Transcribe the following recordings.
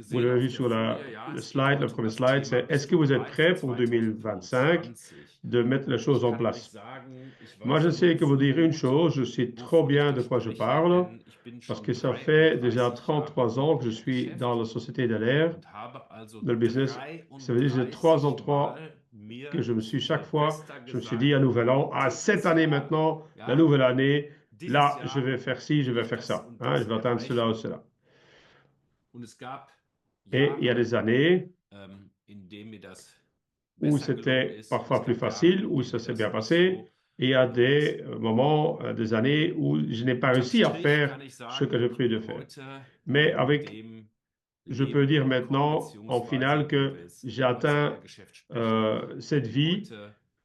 Vous l'avez vu sur le slide, le premier slide, c'est est-ce que vous êtes prêt pour 2025 de mettre les choses en place? Moi, je sais que vous dire une chose, je sais trop bien de quoi je parle, parce que ça fait déjà 33 ans que je suis dans la société de l'air, dans le business. Ça veut dire que j'ai 3 ans, 3 que je me suis chaque fois, je me suis dit à Nouvel An, cette année maintenant, la nouvelle année, là, je vais faire ci, je vais faire ça, hein, je vais atteindre cela ou cela. Et il y a des années où c'était parfois plus facile, où ça s'est bien passé, et il y a des moments, des années où je n'ai pas réussi à faire ce que j'ai prévu de faire. Mais je peux dire maintenant, en finale, que j'ai atteint cette vie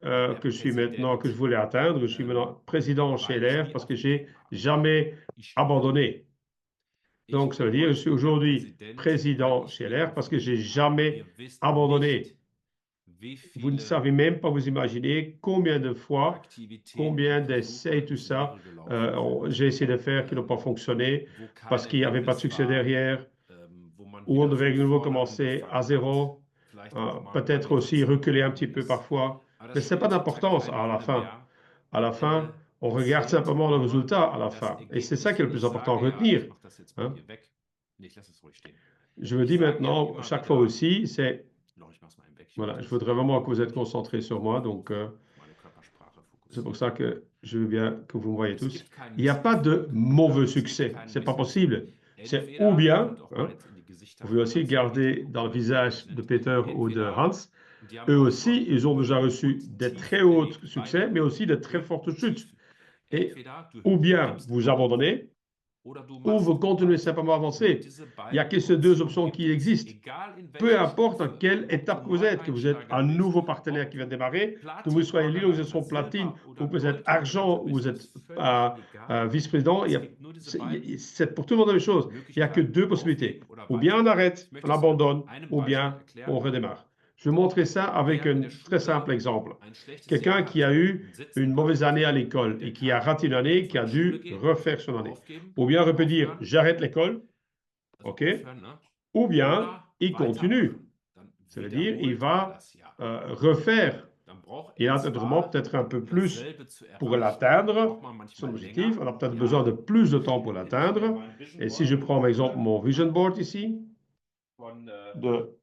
que je suis maintenant, que je voulais atteindre. Je suis maintenant président chez LR parce que j'ai jamais abandonné. Donc, ça veut dire que je suis aujourd'hui président chez LR parce que j'ai jamais abandonné. Vous ne savez même pas vous imaginer combien de fois, combien d'essais, tout ça, j'ai essayé de faire qui n'ont pas fonctionné parce qu'il n'y avait pas de succès derrière, ou on devait de nouveau commencer à zéro, peut-être aussi reculer un petit peu parfois. Mais ce n'est pas d'importance à la fin. À la fin, on regarde simplement le résultat à la fin. Et c'est ça qui est le plus important à retenir, hein. Je me dis maintenant, chaque fois aussi, c'est, voilà, je voudrais vraiment que vous êtes concentrés sur moi. Donc, c'est pour ça que je veux bien que vous me voyez tous. Il n'y a pas de mauvais succès. C'est pas possible. C'est ou bien, hein, vous pouvez aussi garder dans le visage de Peter ou de Hans. Eux aussi, ils ont déjà reçu des très hauts succès, mais aussi de très fortes chutes. Et ou bien vous abandonnez, ou vous continuez simplement à avancer. Il n'y a que ces deux options qui existent. Peu importe à quelle étape que vous êtes un nouveau partenaire qui vient de démarrer, que vous soyez Lille ou vous êtes son platine, ou que vous êtes argent, ou vous êtes vice-président, c'est pour tout le monde la même chose. Il n'y a que deux possibilités. Ou bien on arrête, on abandonne, ou bien on redémarre. Je vais montrer ça avec un très simple exemple. Quelqu'un qui a eu une mauvaise année à l'école et qui a raté une année, qui a dû refaire son année. Ou bien on peut dire, j'arrête l'école, OK? Ou bien il continue. Ça veut dire, il va refaire. Il a peut-être un peu plus pour l'atteindre, son objectif. On a peut-être besoin de plus de temps pour l'atteindre. Et si je prends, par exemple, mon vision board ici, de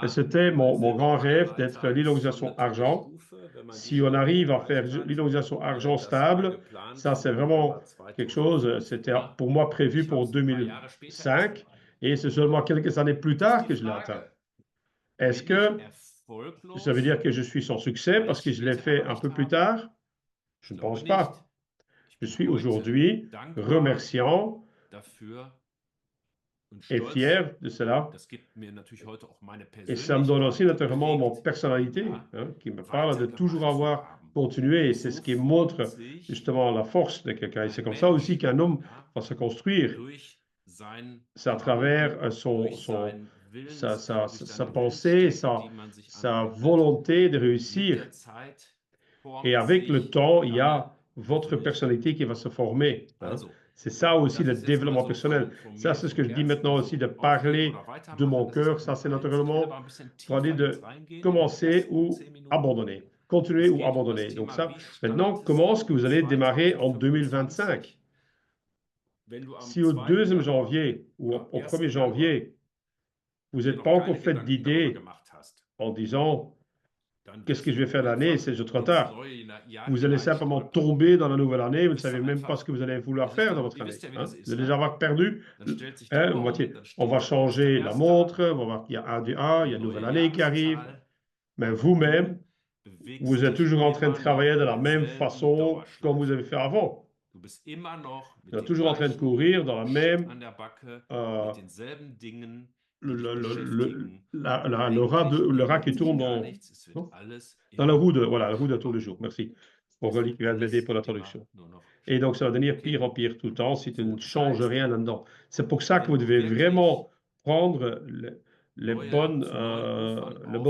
c'était mon grand rêve d'être l'organisation argent. Si on arrive à faire l'organisation argent stable, ça c'est vraiment quelque chose, c'était pour moi prévu pour 2005 et c'est seulement quelques années plus tard que je l'ai atteint. Est-ce que ça veut dire que je suis sans succès parce que je l'ai fait un peu plus tard? Je ne pense pas. Je suis aujourd'hui remerciant et fier de cela. Et ça me donne aussi naturellement mon personnalité, hein, qui me parle de toujours avoir continué. Et c'est ce qui montre justement la force de quelqu'un. Et c'est comme ça aussi qu'un homme va se construire. C'est à travers sa pensée, sa volonté de réussir. Et avec le temps, il y a votre personnalité qui va se former, hein. C'est ça aussi le développement personnel. Ça, c'est ce que je dis maintenant aussi, de parler de mon cœur. Ça, c'est naturellement pour dire de commencer ou abandonner, continuer ou abandonner. Donc ça, maintenant, comment est-ce que vous allez démarrer en 2025? Si au 2e janvier ou au 1er janvier, vous n'êtes pas encore fait d'idée en disant qu'est-ce que je vais faire l'année, c'est déjà trop tard. Vous allez simplement tomber dans la nouvelle année, vous ne savez même pas ce que vous allez vouloir faire dans votre année, hein. Vous allez déjà avoir perdu, hein, moitié. On va changer la montre, on va voir qu'il y a il y a une nouvelle année qui arrive, mais vous-même, vous êtes toujours en train de travailler de la même façon comme vous avez fait avant. Vous êtes toujours en train de courir dans la même le rat qui tourne dans la roue voilà, la roue de tour du jour. Merci. Aurélie qui vient de m'aider pour la traduction. Et donc, ça va devenir pire en pire tout le temps si tu ne changes rien là-dedans. C'est pour ça que vous devez vraiment prendre les bonnes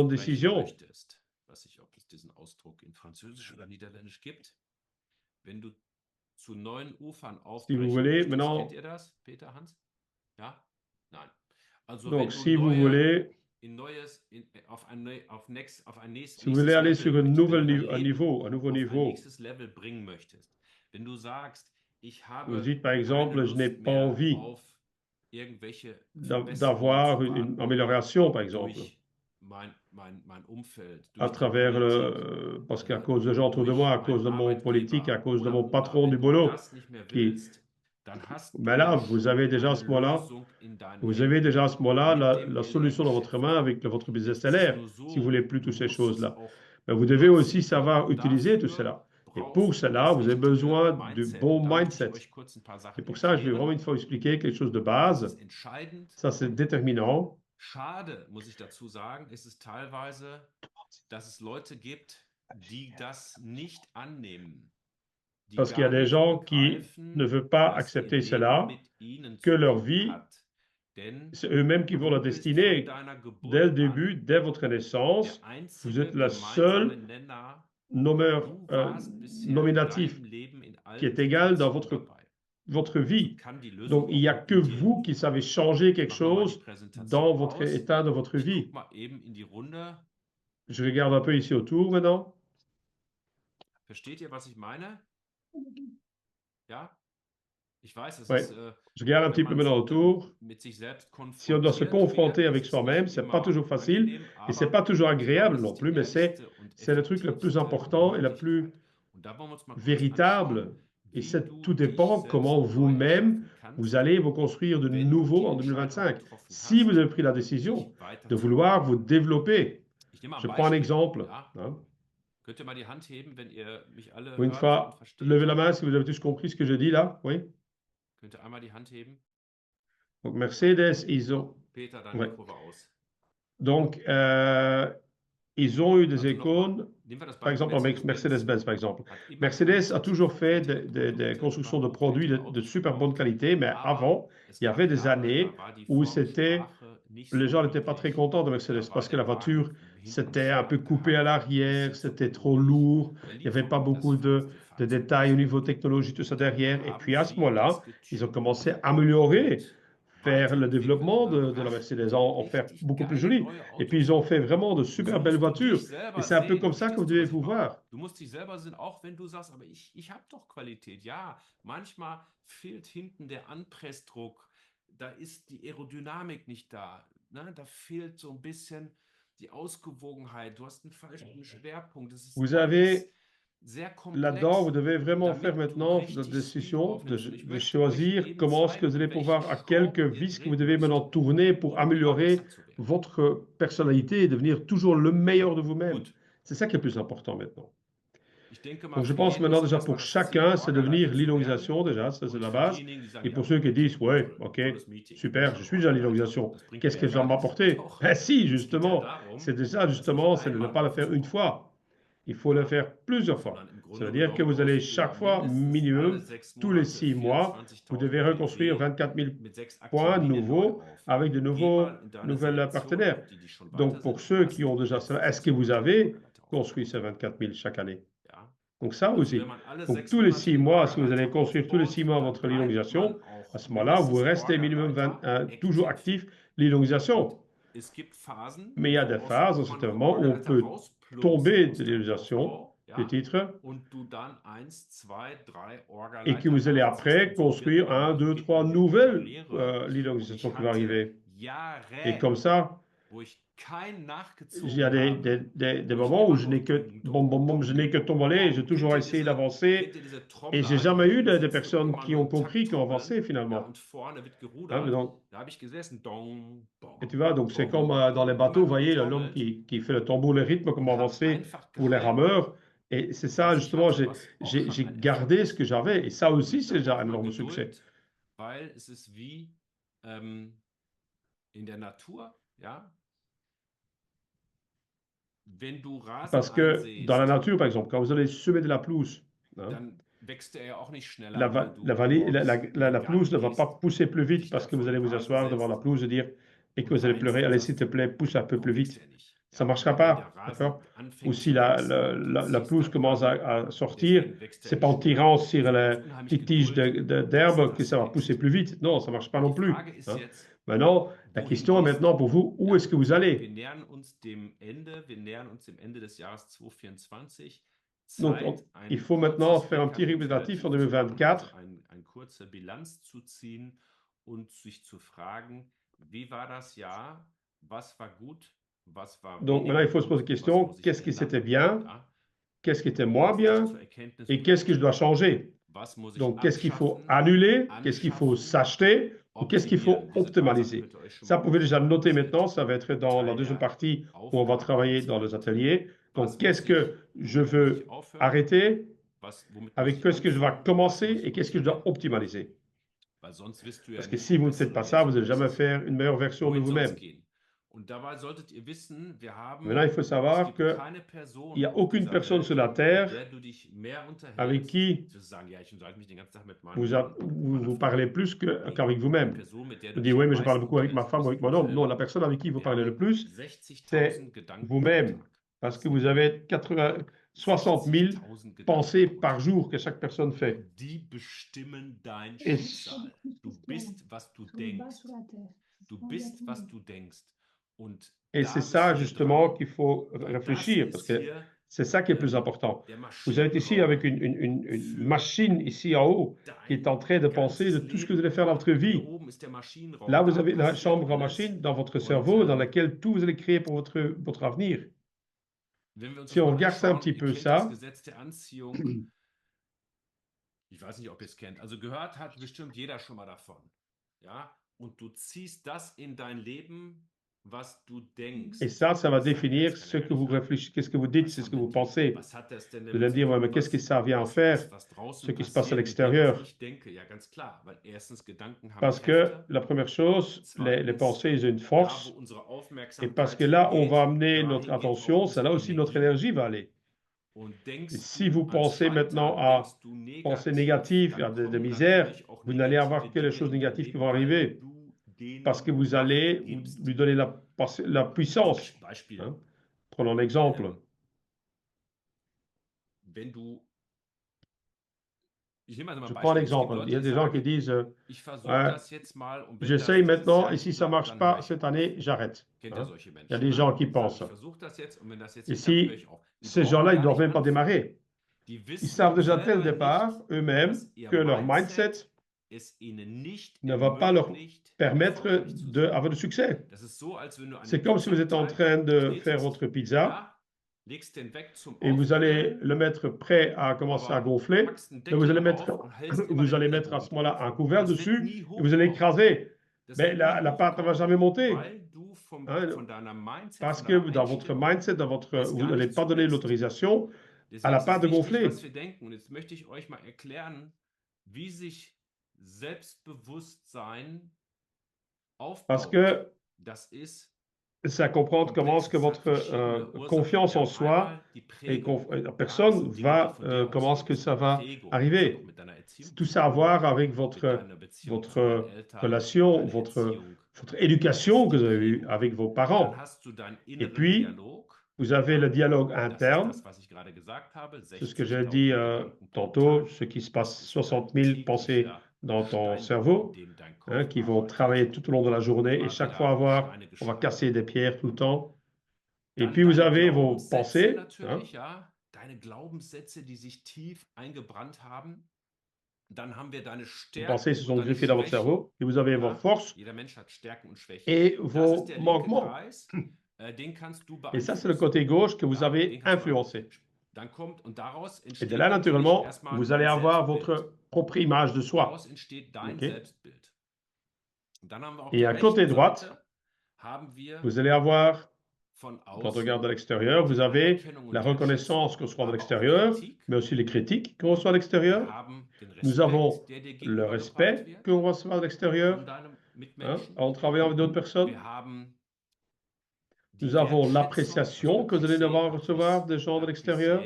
décisions. diesen Ausdruck in Französisch oder Niederländisch gibt. Wenn du zu neuen Ufern Si vous aufbrechen voulez, möchtest, maintenant, kennt ihr das, Peter, Hans? Ja? Nein. Also wenn donc du si vous voulez, auf ein si vous voulez nächstes aller Level sur un mit nouvel deinem un Leben nouveau auf ein niveau, nächstes Level bringen möchtest, wenn du sagst, ich vous habe dites par keine exemple, je n'ai Lust pas mehr envie auf irgendwelche Verbesserungen d'avoir zu une warten amélioration, par exemple, durch mein Umfeld, à durch die travers Politik, parce qu'à cause de gens autour de moi, durch à cause meinen de mon politique, à Arbeitgeber cause de mon oder. patron du Wenn du boulot, das nicht mehr qui, willst, dann hast mais du là, ja vous avez schon déjà à eine ce moment-là, Lösung in deinen vous avez Händen déjà à ce moment-là mit dem la Elder solution dans votre main Geschäft. avec votre business Jetzt ist es stellaire, nur si vous so, voulez plus du toutes ces musst es choses-là. auch Mais vous devez aussi nutzen savoir können. utiliser tout Dafür cela. Et pour brauchst du cela, das vous avez richtige besoin du Mindset. bon Und da möchte ich mindset. euch kurz ein paar Et Sachen pour ça, je vais vraiment erklären. une fois expliquer quelque chose de Das base. ist entscheidend. Ça, c'est déterminant. Schade, muss ich dazu sagen, ist es teilweise, dass es Leute gibt, die das nicht annehmen. Die Parce qu'il y a gar des nicht gens qui ne begreifen, veulent pas dass ihr accepter Leben cela, mit ihnen que zu leur tun vie, hat. Denn c'est eux-mêmes qui vont la du bist von destiner. deiner Dès le Geburt début, an dès votre naissance, der vous êtes einzige la seule gemeinsame Nenner. nommeur, Du warst bisher in nominatif deinem Leben in qui allen est égal dans Situationen dabei. votre Also vie. kann die Donc, Lösung il n'y a auch que mit dir vous liegen. qui savez changer quelque Machen wir mal die chose Präsentation dans votre aus. état de votre Ich vie. guck mal eben in die Runde. Je regarde un peu ici autour maintenant. Versteht ihr, was ich meine? Ja? Ich weiß, es Ouais. ist, Je regarde un petit peu maintenant autour. mit sich selbst Si on doit se konfrontiert confronter wird, avec es ist soi-même, nicht c'est pas immer toujours facile angenehm, et c'est aber pas toujours ich glaube, agréable das non ist die plus, mais ehrlichste und c'est le truc le plus effektivste important et le Möglichkeit. plus Und da wollen wir uns mal kurz véritable. anschauen, Et wie tout du dich dépend selbst comment neu vous-même, erschaffen kannst, vous allez vous construire de wenn du nouveau die en Entscheidung 2025. getroffen Si vous hast, avez pris la dich décision de weiterzuentwickeln. vouloir vous développer. Ich nehme mal Je ein prends un Beispiel. exemple. Ja? Hein. Könnt ihr mal die Hand heben, wenn ihr mich alle Une hört und fois, versteht? levez la main si vous avez tous compris ce que je dis là. Oui. Könnt ihr einmal die Hand heben? Donc, Mercedes, ils ont. Peter, deine Ouais. Kurve aus. Donc, ils ont eu des Also nochmal, icônes. nehmen wir das Par Beispiel exemple, Mercedes-Benz, par exemple. Mercedes a toujours fait des constructions de produits de super bonne qualité, mais avant, il y avait des années où les gens n'étaient pas très contents de Mercedes parce que la voiture, c'était un peu coupé à l'arrière, c'était trop lourd, il n'y avait pas beaucoup de détails au niveau technologie, tout ça derrière. Et puis à ce moment-là, ils ont commencé à améliorer, faire le développement de la Mercedes, en faire beaucoup plus joli. Et puis ils ont fait vraiment de super belles voitures. Et c'est un peu comme ça que vous devez vous voir. Du musst dich selber sehen, auch wenn du sagst, aber ich habe doch Qualität. Ja, manchmal fehlt hinten der Anpressdruck. Da ist die Aerodynamik nicht da. Ne? Da fehlt so ein bisschen die Ausgewogenheit. Du hast einen falschen Schwerpunkt. Das ist Vous avez sehr komplex. là-dedans, vous devez vraiment faire maintenant la décision de choisir comment est-ce que vous allez pouvoir, à quelques vis que vous devez maintenant tourner pour améliorer votre personnalité et devenir toujours le meilleur de vous-même. C'est ça qui est le plus important maintenant. Donc, je pense maintenant déjà pour chacun, c'est devenir l'élongisation déjà, ça c'est la base. Et pour ceux qui disent, ouais, ok, super, je suis déjà l'élongisation, qu'est-ce que ça m'a apporté? Ben si, justement, c'est déjà justement, c'est de ne pas le faire une fois. Il faut le faire plusieurs fois. Ça veut dire que vous allez chaque fois, minimum, tous les 6 mois, vous devez reconstruire 24 000 points nouveaux avec de nouvelles partenaires. Donc, pour ceux qui ont déjà cela, est-ce que vous avez construit ces 24 000 chaque année? Donc, ça aussi. Donc, tous les 6 mois, si vous allez construire tous les 6 mois votre élongisation, à ce moment-là, vous restez minimum toujours actif l'élongisation. Mais il y a des phases, dans ce moment, où on peut tomber de l'élongisation des titres et que vous allez après construire 1, 2, 3 nouvelles l'élongisation qui va arriver. Et comme ça, il y a des moments où je n'ai que je n'ai que tombé, j'ai toujours essayé d'avancer et j'ai jamais eu des personnes qui ont compris, qui ont avancé finalement. Hein, donc, et tu vois, donc c'est comme dans les bateaux, vous voyez, l'homme qui fait le tambour, le rythme, comment avancer pour les rameurs. Et c'est ça, justement, j'ai gardé ce que j'avais. Et ça aussi, c'est déjà un énorme succès. Parce que dans la nature, par exemple, quand vous allez semer de la pelouse, hein, la pelouse ne va pas pousser plus vite parce que vous allez vous asseoir devant la pelouse et dire et que vous allez pleurer, allez s'il te plaît, pousse un peu plus vite. ça ne marchera pas. D'accord? Ou si la pelouse commence à sortir, ce n'est pas en tirant sur les petites tiges d'herbe que ça va pousser plus vite. Non, ça ne marche pas non plus. Hein. Maintenant, la question est maintenant pour vous, où est-ce que vous allez? Wir nähern uns dem Ende des Jahres 2024. Donc, il faut maintenant faire un petit récapitulatif en 2024. Eine kurze Bilanz zu ziehen und sich zu fragen, wie war das Jahr? Was war gut? Was war Donc, maintenant, il faut se poser la question, qu'est-ce qui c'était bien? Qu'est-ce qui était moins bien? Et qu'est-ce que je dois changer? Donc, qu'est-ce qu'il faut annuler? Qu'est-ce qu'il faut s'acheter? Ou qu'est-ce qu'il faut optimaliser? Ça, vous pouvez déjà le noter maintenant. Ça va être dans la deuxième partie où on va travailler dans les ateliers. Donc, qu'est-ce que je veux arrêter? Avec qu'est-ce que je dois commencer et qu'est-ce que je dois optimaliser? Parce que si vous ne faites pas ça, vous n'allez jamais faire une meilleure version de vous-même. Maintenant, il faut savoir qu'il n'y a aucune personne sur la Terre avec qui vous parlez plus qu'avec vous-même. Vous dites, oui, mais je parle beaucoup avec ma femme ou avec mon homme. Non, la personne avec qui vous parlez le plus, c'est vous-même. Parce que vous avez 60 000 pensées par jour que chaque personne fait. Et Et c'est ça justement qu'il faut réfléchir, parce que c'est ça qui est le plus important. Vous êtes ici avec une machine ici en haut qui est en train de penser de tout ce que vous allez faire dans votre vie. Là, vous avez la chambre à machine dans votre cerveau dans laquelle tout vous allez créer pour votre avenir. Si on regarde ça un petit peu, ça, ich weiß nicht, ob ihr es kennt. Also gehört hat bestimmt jeder schon mal davon. Ja? Und du ziehst das in dein Leben, was du denkst. Et ça va définir ce que vous réfléchissez, qu'est-ce que vous dites, c'est ce que vous pensez. Vous allez me dire, ouais, mais qu'est-ce que ça vient en faire, ce qui se passe à l'extérieur? Parce que la première chose, les pensées, ils ont une force. Et parce que là, on va amener notre attention, c'est là aussi notre énergie va aller. Et si vous pensez maintenant à penser négative, à de misère, vous n'allez avoir que les choses négatives qui vont arriver parce que vous allez lui donner la puissance. Hein? Prenons un exemple. Je prends l'exemple. Il y a des gens qui disent j'essaye maintenant et si ça ne marche pas cette année, j'arrête. Hein? Il y a des gens qui pensent ça. Et si ces gens-là, ils ne doivent même pas démarrer. Ils savent déjà dès le départ, eux-mêmes, que leur mindset ne va pas leur permettre d'avoir du succès. C'est comme si vous êtes en train de faire votre pizza et vous allez le mettre prêt à commencer à gonfler. Et vous allez mettre à ce moment-là un couvert dessus et vous allez écraser. Mais la pâte ne va jamais monter. Hein? Parce que dans votre mindset, vous n'allez pas donner l'autorisation à la pâte de gonfler. Parce que c'est à comprendre comment est-ce que votre confiance en soi et la personne va, comment est-ce que ça va arriver. Tout ça à voir avec votre relation, votre éducation que vous avez eue avec vos parents. Et puis, vous avez le dialogue interne. C'est ce que j'ai dit tantôt, ce qui se passe, 60 000 pensées dans ton cerveau, hein, qui vont travailler tout au long de la journée et chaque fois on va casser des pierres tout le temps. Et puis vous avez vos pensées. Hein. Vos pensées se sont greffées dans votre cerveau et vous avez vos forces et vos manquements. Et ça, c'est le côté gauche que vous avez influencé. Et de là, naturellement, vous allez avoir votre propre image de soi. Okay? Et à côté droite, vous allez avoir, quand on regarde de l'extérieur, vous avez la reconnaissance qu'on reçoit de l'extérieur, mais aussi les critiques qu'on reçoit de l'extérieur. Nous avons le respect qu'on reçoit de l'extérieur, hein, en travaillant avec d'autres personnes. Nous avons l'appréciation que vous allez devoir recevoir des gens de l'extérieur,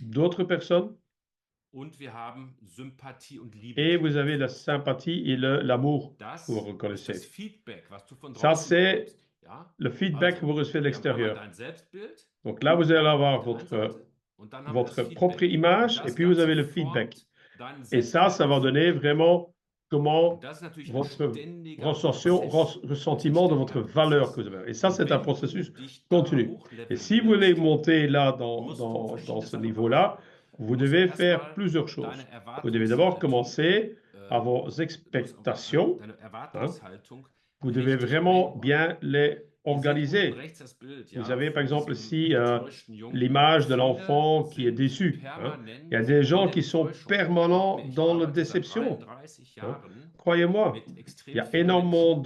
d'autres personnes. Et vous avez la sympathie et l'amour que vous reconnaissez. Ça, c'est le feedback que vous recevez de wir haben einmal l'extérieur. dein Selbstbild Donc là, vous allez avoir auf der einen votre, Seite und dann haben wir das votre propre Feedback. Und image et das puis vous Ganze avez le feedback. formt dein Et ça va donner Selbstwertgefühl. vraiment comment Und das ist natürlich ein votre ständiger ressentiment Prozess. Das ist ressentiment de der votre valeur que Lernprozess. vous avez. Et ça, Und c'est un wenn du processus dich da continu. Et hochleveln si vous voulez willst, monter là musst du dans verschiedene ce Sachen niveau-là, machen. Du vous musst devez faire erstmal plusieurs choses. deine Vous devez d'abord Erwartungshaltung, commencer à vos du musst expectations. deine Hein. Erwartungshaltung Vous devez richtig vraiment einordnen. bien les Ihr seht unten organiser. rechts das Bild, Vous ja, avez par von exemple diesem ici enttäuschten Jungen. l'image de Viele l'enfant qui est sind déçu. Hein. Il y a permanent des in gens der qui sont Enttäuschung. Glaubt permanents mir, ich dans la arbeite seit déception. 33 Hein. Jahren Croyez-moi, mit il y extrem a vielen énormément Menschen.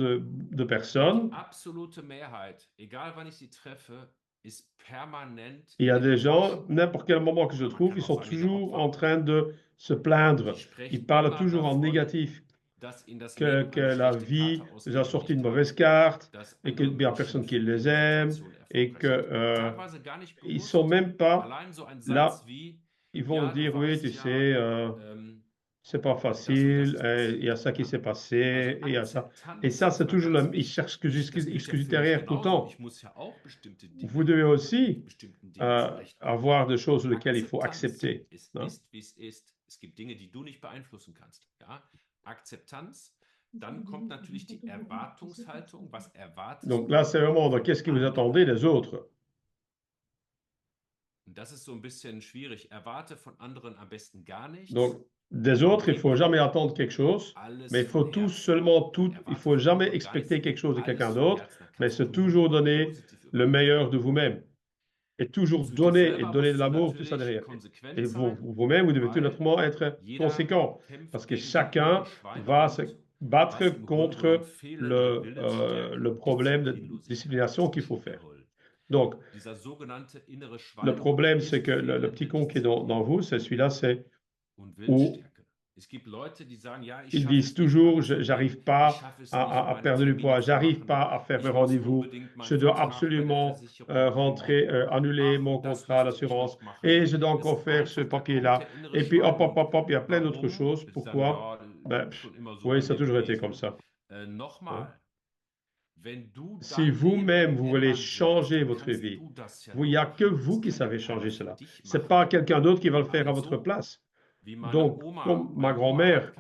de Und personnes. die absolute Mehrheit, egal wann ich sie treffe, ist permanent Il y in a der des gens, Enttäuschung. n'importe quel moment que je Oder man trouve, kann ils auch sont sagen, in der toujours en Opfer. train de se Die plaindre. sprechen Ils parlent immer toujours en davon, négatif, dass ihnen das que Leben eine la schlechte vie Karte les a auslegen sorti une nicht mauvaise kann, carte dass et qu'il andere n'y a Menschen personne qui in les ihrer aime Situation et erfolgreich que sind. Teilweise gar nicht ils sont bewusst. même pas Allein so ein là. Satz wie, Ils vont ja, du dire, oui, tu weißt sais, ja, c'est pas das und das facile, ist il y a passiert. ça qui Ja? s'est passé, Also et il y a ça. Et Akzeptanz ça, ist c'est mal toujours ganz ils wichtig. cherchent Das gilt ja excuse für mich derrière tout le genauso. temps. Ich muss ja auch bestimmte Vous Dinge devez mit aussi bestimmten Dingen zurechtkommen. avoir des choses sur lesquelles il faut Akzeptanz. accepter. Es Hein? ist, wie es ist. Es gibt Dinge, die du nicht beeinflussen kannst. Ja? Akzeptanz. Dann kommt natürlich die Erwartungshaltung. Was erwartest Donc du là, c'est vraiment, von qu'est-ce que vous anderen? attendez des autres? Und das ist so ein bisschen schwierig. Erwarte von anderen am besten gar nichts. Donc, des autres, il ne faut jamais attendre quelque chose, mais il faut tout seulement tout, il faut jamais expecter quelque chose de quelqu'un d'autre, mais c'est toujours donner le meilleur de vous-même. Et toujours donner et donner de l'amour, tout ça derrière. Et vous-même, vous devez tout naturellement être conséquent, parce que chacun va se battre contre le problème de disciplination qu'il faut faire. Donc, le problème, c'est que le petit con qui est dans vous, c'est celui-là, c'est où ils disent toujours, j'arrive pas à perdre du poids, j'arrive pas à faire mes rendez-vous, je dois absolument rentrer, annuler mon contrat d'assurance et je dois encore faire ce papier-là. Et puis, hop, hop, hop, hop, il y a plein d'autres choses. Pourquoi? Ben, oui, ça a toujours été comme ça. Hein? Si vous-même, vous voulez changer votre vie, il n'y a que vous qui savez changer cela. Ce n'est pas quelqu'un d'autre qui va le faire à votre place. Donc, comme ma grand-mère,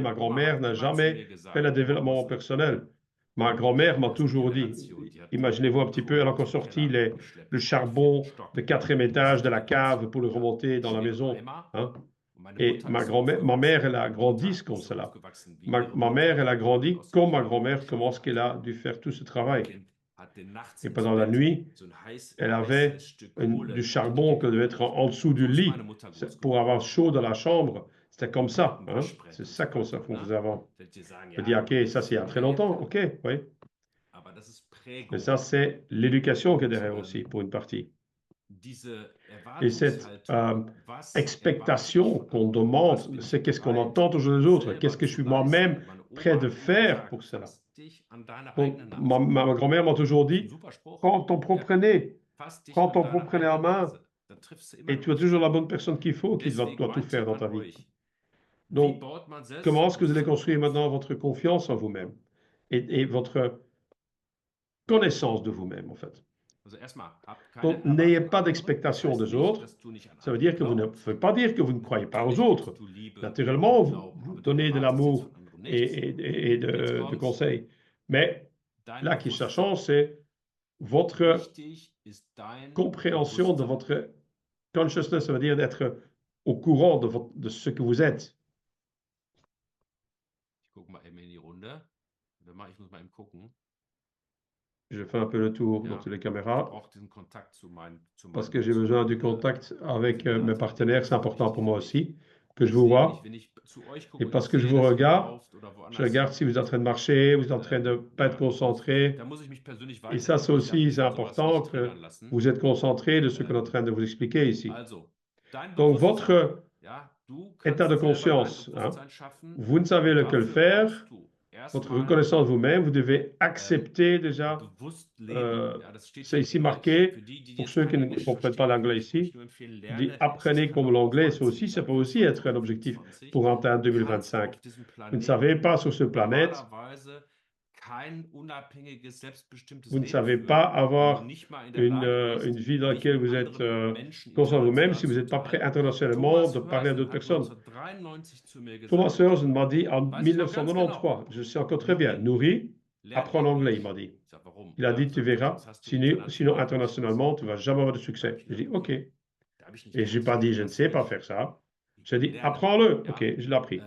ma grand-mère n'a jamais fait le développement personnel. Ma grand-mère m'a toujours dit, imaginez-vous un petit peu, elle a encore sorti le charbon de 4e étage de la cave pour le remonter dans la maison. Hein? Et ma mère, elle a grandi comme cela. Ma mère, elle a grandi comme ma grand-mère, comment est-ce qu'elle a dû faire tout ce travail. Et pendant la nuit, elle avait du charbon qui devait être en dessous du lit pour avoir chaud dans la chambre. C'était comme ça. Hein? C'est ça comme ça qu'on faisait avant. Je dis, OK, ça c'est il y a très longtemps. OK, oui. Mais ça, c'est l'éducation qui est derrière aussi, pour une partie. Et cette expectation qu'on demande, c'est qu'est-ce qu'on entend toujours des autres. Qu'est-ce que je suis moi-même prêt de faire pour cela? Ma grand-mère m'a toujours dit, prends ton propre nez en main, et tu as toujours la bonne personne qu'il faut, qui doit tout faire dans ta vie. Donc, comment est-ce que vous allez construire maintenant votre confiance en vous-même et votre connaissance de vous-même, en fait? Donc, n'ayez pas d'expectation des autres. Ça veut dire que vous ne pouvez pas dire que vous ne croyez pas aux autres. Naturellement, vous donnez de l'amour et de conseils. Mais là, qui change, c'est votre compréhension de votre consciousness, ça veut dire d'être au courant de ce que vous êtes. Je fais un peu le tour dans toutes les caméras parce que j'ai besoin du contact avec mes partenaires. C'est important pour moi aussi que je vous vois. Et parce que je vous regarde, je regarde si vous êtes en train de marcher, vous êtes en train de ne pas être concentré. Et ça, c'est aussi important que vous êtes concentré de ce qu'on est en train de vous expliquer ici. Donc, votre état de conscience, hein, vous ne savez lequel faire. Votre reconnaissance de vous-même, vous devez accepter déjà, c'est ici marqué, pour ceux qui ne comprennent pas l'anglais ici, dit apprenez comme l'anglais, ça peut aussi être un objectif pour atteindre 2025. Vous ne savez pas sur cette planète Vous ne savez pas avoir une vie dans laquelle vous êtes conscient de vous-même si vous n'êtes pas prêt internationalement de parler à d'autres personnes. Thomas Searles m'a dit en 1993, je sais encore très bien, nourri, apprends l'anglais, il m'a dit. Il a dit, tu verras, sinon internationalement, tu ne vas jamais avoir de succès. J'ai dit, OK. Et je n'ai pas dit, je ne sais pas faire ça. J'ai dit, apprends-le. OK, je l'ai appris.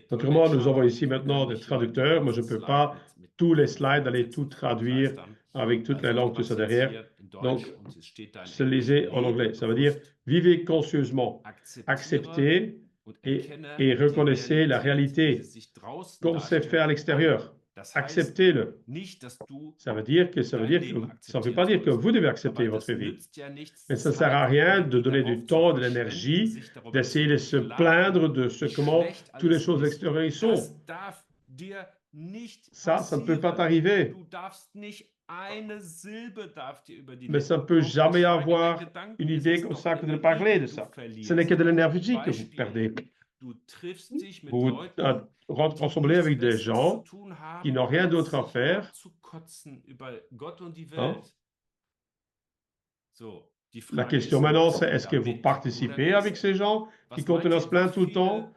Naturellement, nous avons ici maintenant des traducteurs, mais je ne peux pas tous les slides aller tout traduire avec toute la langue, tout ça derrière. Donc, se lisez en anglais. Ça veut dire, vivez conscieusement, acceptez et reconnaissez la réalité comme c'est fait à l'extérieur. Acceptez-le. Ça veut pas dire que vous devez accepter votre vie. Mais ça ne sert à rien de donner du temps, de l'énergie, d'essayer de se plaindre de comment toutes les choses extérieures sont. Ça ne peut pas t'arriver. Mais ça ne peut jamais avoir une idée comme ça que de parler de ça. Ce n'est que de l'énergie que vous perdez. Vous rassemblez avec des gens qui n'ont rien d'autre à faire. Hein? La question maintenant, c'est est-ce que vous participez avec ces gens qui continuent à se plaindre tout le temps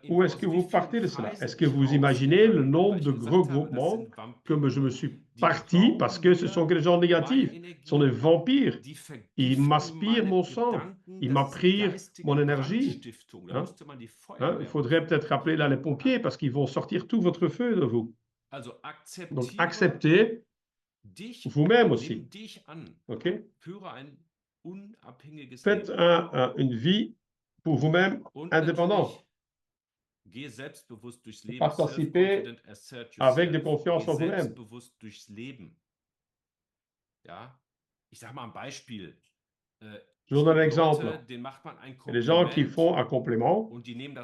ou est-ce que vous partez de cela? Est-ce que vous imaginez le nombre de regroupements comme je me suis parti parce que ce sont que des gens négatifs, ce sont des vampires. Ils m'aspirent mon sang, ils m'aspirent mon énergie. Hein? Il faudrait peut-être rappeler là les pompiers parce qu'ils vont sortir tout votre feu de vous. Donc acceptez vous-même aussi. OK? Faites une vie pour vous-même indépendante. Participez avec de confiance en vous-même. Je vous donne un exemple. Il y a des gens qui font un complément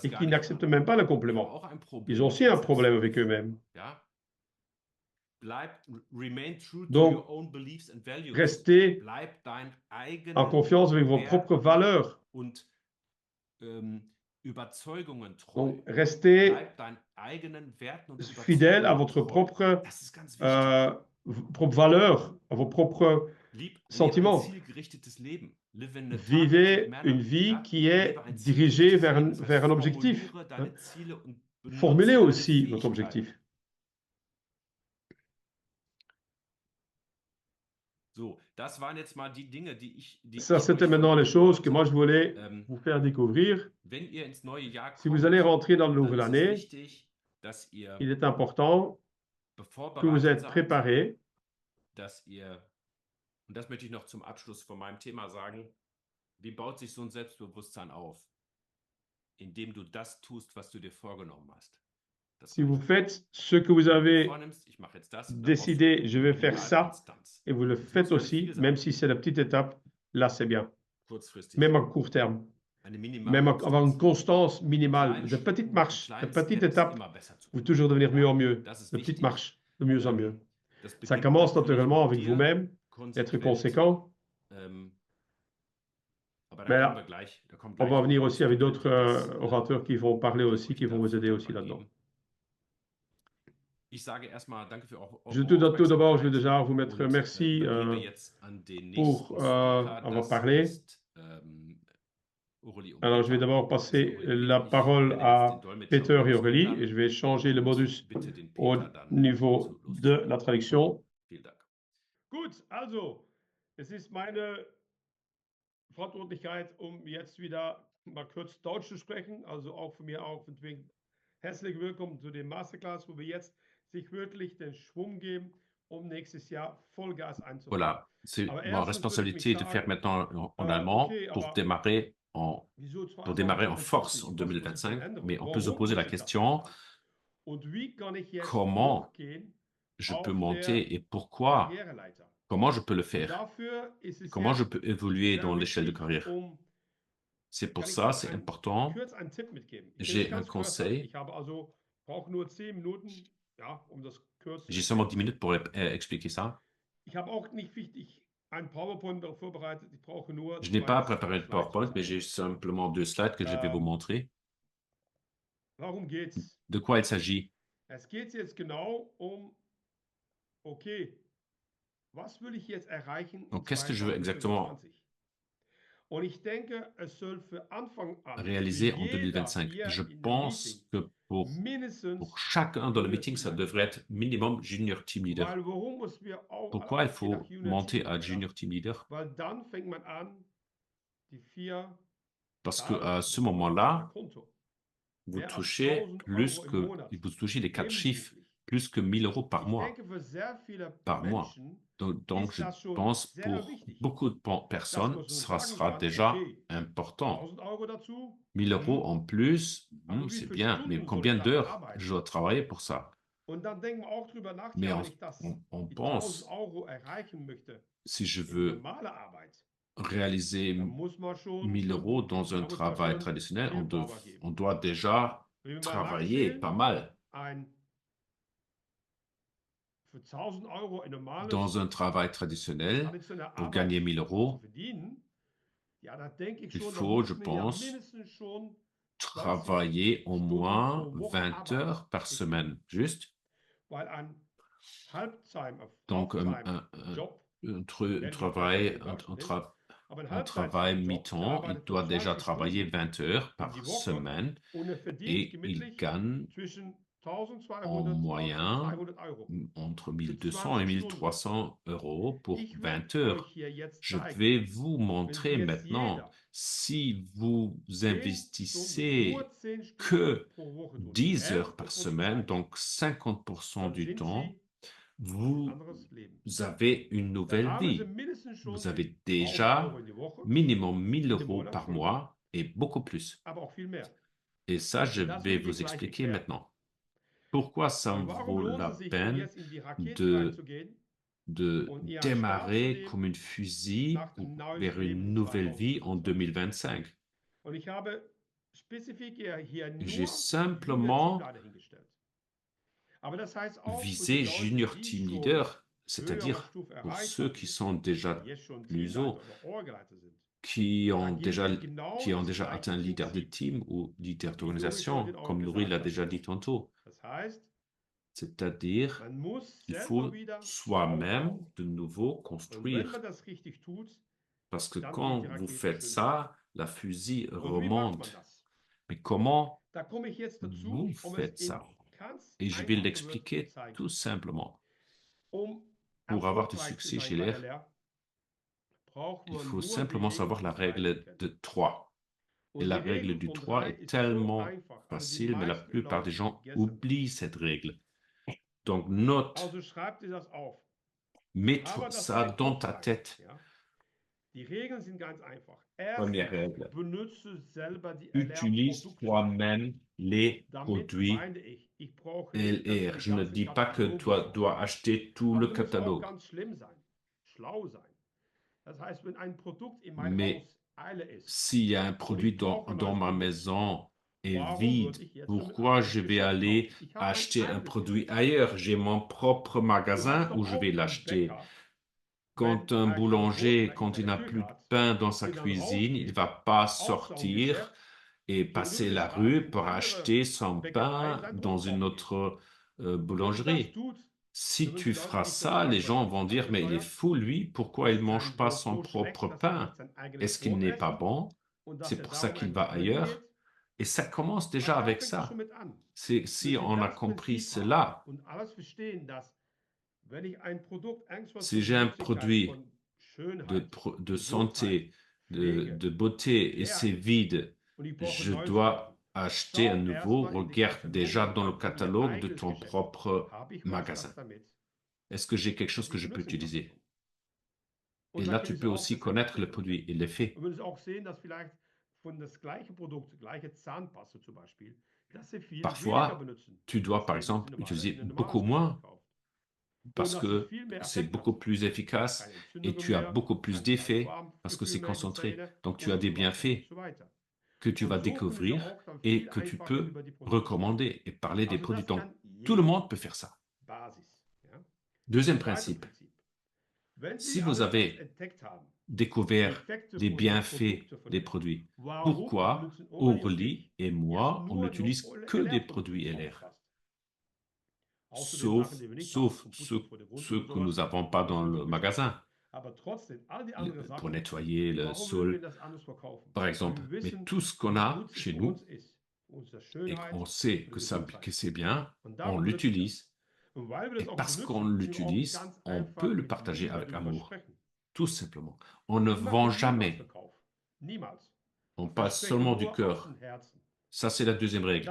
et qui n'acceptent même pas le complément. Ils ont aussi un problème avec eux-mêmes. Donc, restez en confiance avec vos propres valeurs. Donc, restez fidèle à votre propre valeur, à vos propres sentiments. Vivez une vie qui est dirigée vers un objectif. Hein. Formulez aussi votre objectif. Ça, c'était maintenant les choses que moi, je voulais vous faire découvrir. Si vous allez rentrer dans la nouvelle année, il est important que vous êtes préparés. Und das möchte ich noch zum Abschluss von meinem Thema sagen, wie baut sich so ein Selbstbewusstsein auf? Indem du das tust, was du dir vorgenommen hast. Si vous faites ce que vous avez décidé, je vais faire ça, et vous le faites aussi, même si c'est la petite étape, là c'est bien. Même à court terme. Même avoir une constance minimale, de petites marches, de petites étapes, vous toujours devenir mieux en mieux, de petites marches, de mieux en mieux. Ça commence naturellement avec vous-même, être conséquent. Mais là, on va venir aussi avec d'autres orateurs qui vont parler aussi, qui vont vous aider aussi là-dedans. Tout d'abord, je veux déjà vous mettre merci pour avoir parlé. Alors, je vais d'abord passer la parole à Peter et Aurélie et je vais changer le modus au niveau de la traduction. Gut, also, es ist meine Verantwortlichkeit, jetzt wieder mal kurz Deutsch zu sprechen, also auch von mir auch herzlich willkommen zu dem Masterclass, wo wir jetzt sich wirklich den Schwung geben, nächstes Jahr Vollgas einzubauen. Voilà, c'est ma responsabilité de faire maintenant en allemand pour démarrer en force en 2025, mais on peut se poser la question, comment je peux monter et pourquoi? Comment je peux le faire? Comment je peux évoluer dans l'échelle de carrière? C'est pour ça, c'est important. J'ai un conseil. J'ai seulement 10 minutes pour expliquer ça. Je n'ai pas préparé de PowerPoint, mais j'ai simplement 2 slides que je vais vous montrer. De quoi il s'agit? Es geht jetzt genau okay, was will ich jetzt erreichen in Donc, qu'est-ce que je veux exactement 2025? Und ich denke, es soll für Anfang an für réaliser en jeder 2025? hier Je in dem Meeting pense que pour mindestens chacun dans le Junior meeting, Team ça Leiter devrait sein. être minimum junior team leader. Weil warum müssen wir Pourquoi il aufgehen nach faut Junior monter Team à Leiter? junior team leader? Weil dann fängt man an, die vier Parce Zahlen qu'à zu ce bekommen auf sein moment-là, Konto. vous Mehr als touchez 1000 plus Euro im que, Monat, vous touchez des quatre chiffres, nebenberuflich. plus que 1000 euros par Ich mois. denke, für sehr viele Par mois. Menschen Donc, ist je das schon pense sehr pour wichtig, beaucoup de dass personnes, man schon ça sagen sera kann, déjà okay, important. 1000 Euro dazu, 1000 euros en plus, aber wie c'est viele bien, mais Stunden soll ich combien dafür d'heures je arbeiten? dois travailler pour ça? Und dann denken wir auch drüber nach, Mais ja, wenn ich on die 1000 pense, Euro erreichen möchte si je in veux normaler Arbeit, réaliser dann muss man schon 1000 gut euros mitgehen. dans un Da muss man travail schon traditionnel, viel Power on geben. doit déjà Wenn wir mal travailler langzählen, pas mal. Für 1000 Euro eine Dans un travail traditionnel, traditionelle pour Arbeit gagner 1000 zu euros, verdienen, ja, da denke ich il schon, da faut, je muss man ja pense, mindestens schon 20 travailler au Stunden moins pro Woche 20 arbeiten. heures par Richtig? semaine, juste. Weil ein Donc, Halbtime-Job, un werden wir gleich noch travail, sehen, was das ist, aber ein un travail Halbzeitjob, der mi-temps, il arbeitet nur doit déjà 20 travailler Stunden 20 heures in par die Woche semaine und er verdient et il gemütlich gagne zwischen en 1200 und moyen 1200 Euro entre für 1200 et 20 Stunden. 1300 euros pour Ich will 20 euch heures. hier jetzt Je zeigen, vais vous wenn montrer jetzt maintenant, jeder si vous 10 Stunden, nur investissez 10 Stunden que pro Woche tun, die 10 heures Hälfte par von der semaine, Zeit, donc 50% dann du sind temps, sie ein vous anderes Leben. avez une Dann nouvelle haben sie vie. mindestens schon Vous die avez 1000 Euro déjà in die Woche, minimum 1000 in dem euros Monat, par Entschuldigung, mois et beaucoup plus. aber auch viel mehr. Et ça, je Und das will vais ich Ihnen vous gleich expliquer erklären. maintenant. Pourquoi ça Und me warum vaut lohnt la es sich denn peine jetzt in die Rakete de, reinzugehen de und eher einen Start zu démarrer comme nehmen une fusil nach dem neuen vers Leben une in nouvelle vie en 2025? 2025? Und ich habe spezifisch hier J'ai nur Junior simplement Teamleiter hingestellt. Aber das heißt auch für die visé Leute, junior die team schon leader, höhere c'est-à-dire Stufe pour erreicht ceux haben, qui sont die déjà jetzt schon plus hauts, Teamleiter oder Orgeleiter sind. qui Da ont gilt déjà, genau qui ont das déjà gleiche atteint leader de Prinzip, team ou leader wie Nuri vorhin d'organisation, auch comme Nouri gesagt l'a hat. déjà dit tantôt. Das heißt, C'est-à-dire, man muss il selber faut wieder soi-même aufbauen. de nouveau Und wenn man construire. das richtig tut, Parce que dann geht die quand vous Rakete faites schön hoch. ça, la fusée Und wie macht man remonte. das? Mais comment Da komme ich jetzt dazu, vous um es faites in ça? ganz Et je vais einfache Wörter zu l'expliquer zeigen. tout simplement. Um Pour avoir du erfolgreich zu succès sein chez bei l'air, LR, braucht il man faut nur die simplement Regel savoir la von 3 zu règle kennen. de 3. Et Und die la règle Regel du von 3 3 est ist so tellement einfach, aber die facile, mais la meisten plupart des Leute gens vergessen oublient das. cette règle. Donc note, Also schreibt ihr das auf. mets Aber das ça einen dans Kopf ta sein. tête. Ja? Die Regeln sind ganz einfach. Première Erstens, règle. benutze selber die Utilise LR-Produkte. toi-même les Damit produits meine ich brauche nicht, dass ihr LR. den Je ne ganzen dis pas que Katalog toi besorgt. dois acheter tout Aber le du musst auch catalogue. ganz schlimm sein, schlau sein. Das heißt, wenn ein Produkt in mein Mais Haus Eile ist s'il y a un und produit ich brauche ein dans neues ma Produkt, maison est warum vide, würde ich jetzt damit pourquoi anderes je vais Geschäft aller kaufen? Ich habe mein acheter un eigenes produit Geschäft. ailleurs? J'ai mon propre Du hast magasin doch où je vais auch einen l'acheter. Bäcker, wenn Quand un er kein Brot boulanger, mehr in quand il seiner n'a Küche plus de hat, pain dans sa wenn er cuisine, il ne rausgeht, va pas auch so ein sortir Geschäft, et so und du passer la willst gerade rue in pour andere acheter son Bäckereien pain sein dans Brot une kaufen gehen. autre Und wenn du das boulangerie. tust, Si dann würden tu die Leute feras dich dann ça, les fragen, was gens ist vont das dire, für mais il est Scheuer? fou, lui, pourquoi il ne Ist mange sein pas Brot son so schlecht, propre dass er pain? nicht sein eigenes Est-ce qu'il Brot n'est pas essen bon? und dass C'est er pour ça darum qu'il ein va Problem ailleurs. geht? Et ça commence Weil déjà da avec fängt es ça. schon mit an. C'est si Müssen on a das compris Prinzip haben cela, und alles verstehen, dass wenn ich ein Produkt, irgendwas si von j'ai un Nützlichkeit, produit von Schönheit, de Gesundheit, santé, Pflege de beauté et leer c'est ist vide, und ich brauche je Neues kaufen, dois acheter un schau nouveau. erstmal in die Regarde déjà Kataloge dans le von ihr catalogue de eigenes ton Geschäft. propre Habe ich was magasin. damit, Est-ce que j'ai quelque chose was que ich je peux benutzen kann utiliser? davon? Et Und da là, tu können Sie peux auch aussi das connaître le entwickeln. produit et l'effet. Und würden Sie auch sehen, dass vielleicht von das gleiche Produkt, gleiche Zahnpasta zum Beispiel, dass Sie viel weniger Parfois, benutzen, tu dois, als par wenn Sie sie exemple, normaler utiliser in ein normales beaucoup Geschäft moins kauft. Und parce dass Sie que viel mehr c'est Effekt beaucoup haben. plus efficace Keine et Entzündungen tu as mehr, beaucoup plus kein d'effets parce que Schleimgefühl c'est mehr in die concentré. Zähne Donc, tu as und des so weiter und bienfaits so weiter. que tu Und vas so können Sie découvrir auch dann et viel que tu einfacher peux über die Produkte sprechen. recommander et parler des Also produits. das Donc, kann tout le jeder. monde peut faire ça. Basis. Ja? Deuxième Zweites principe, Prinzip. Si vous avez découvert les bienfaits des produits, pourquoi Aurélie et moi, on n'utilise que des produits LR? Sauf ceux que nous n'avons pas dans le magasin pour nettoyer le sol, par exemple. Mais tout ce qu'on a chez nous et qu'on sait que c'est bien, on l'utilise. Et parce qu'on l'utilise, on peut le partager avec amour, tout simplement. On ne vend jamais. On passe seulement du cœur. Ça, c'est la deuxième règle.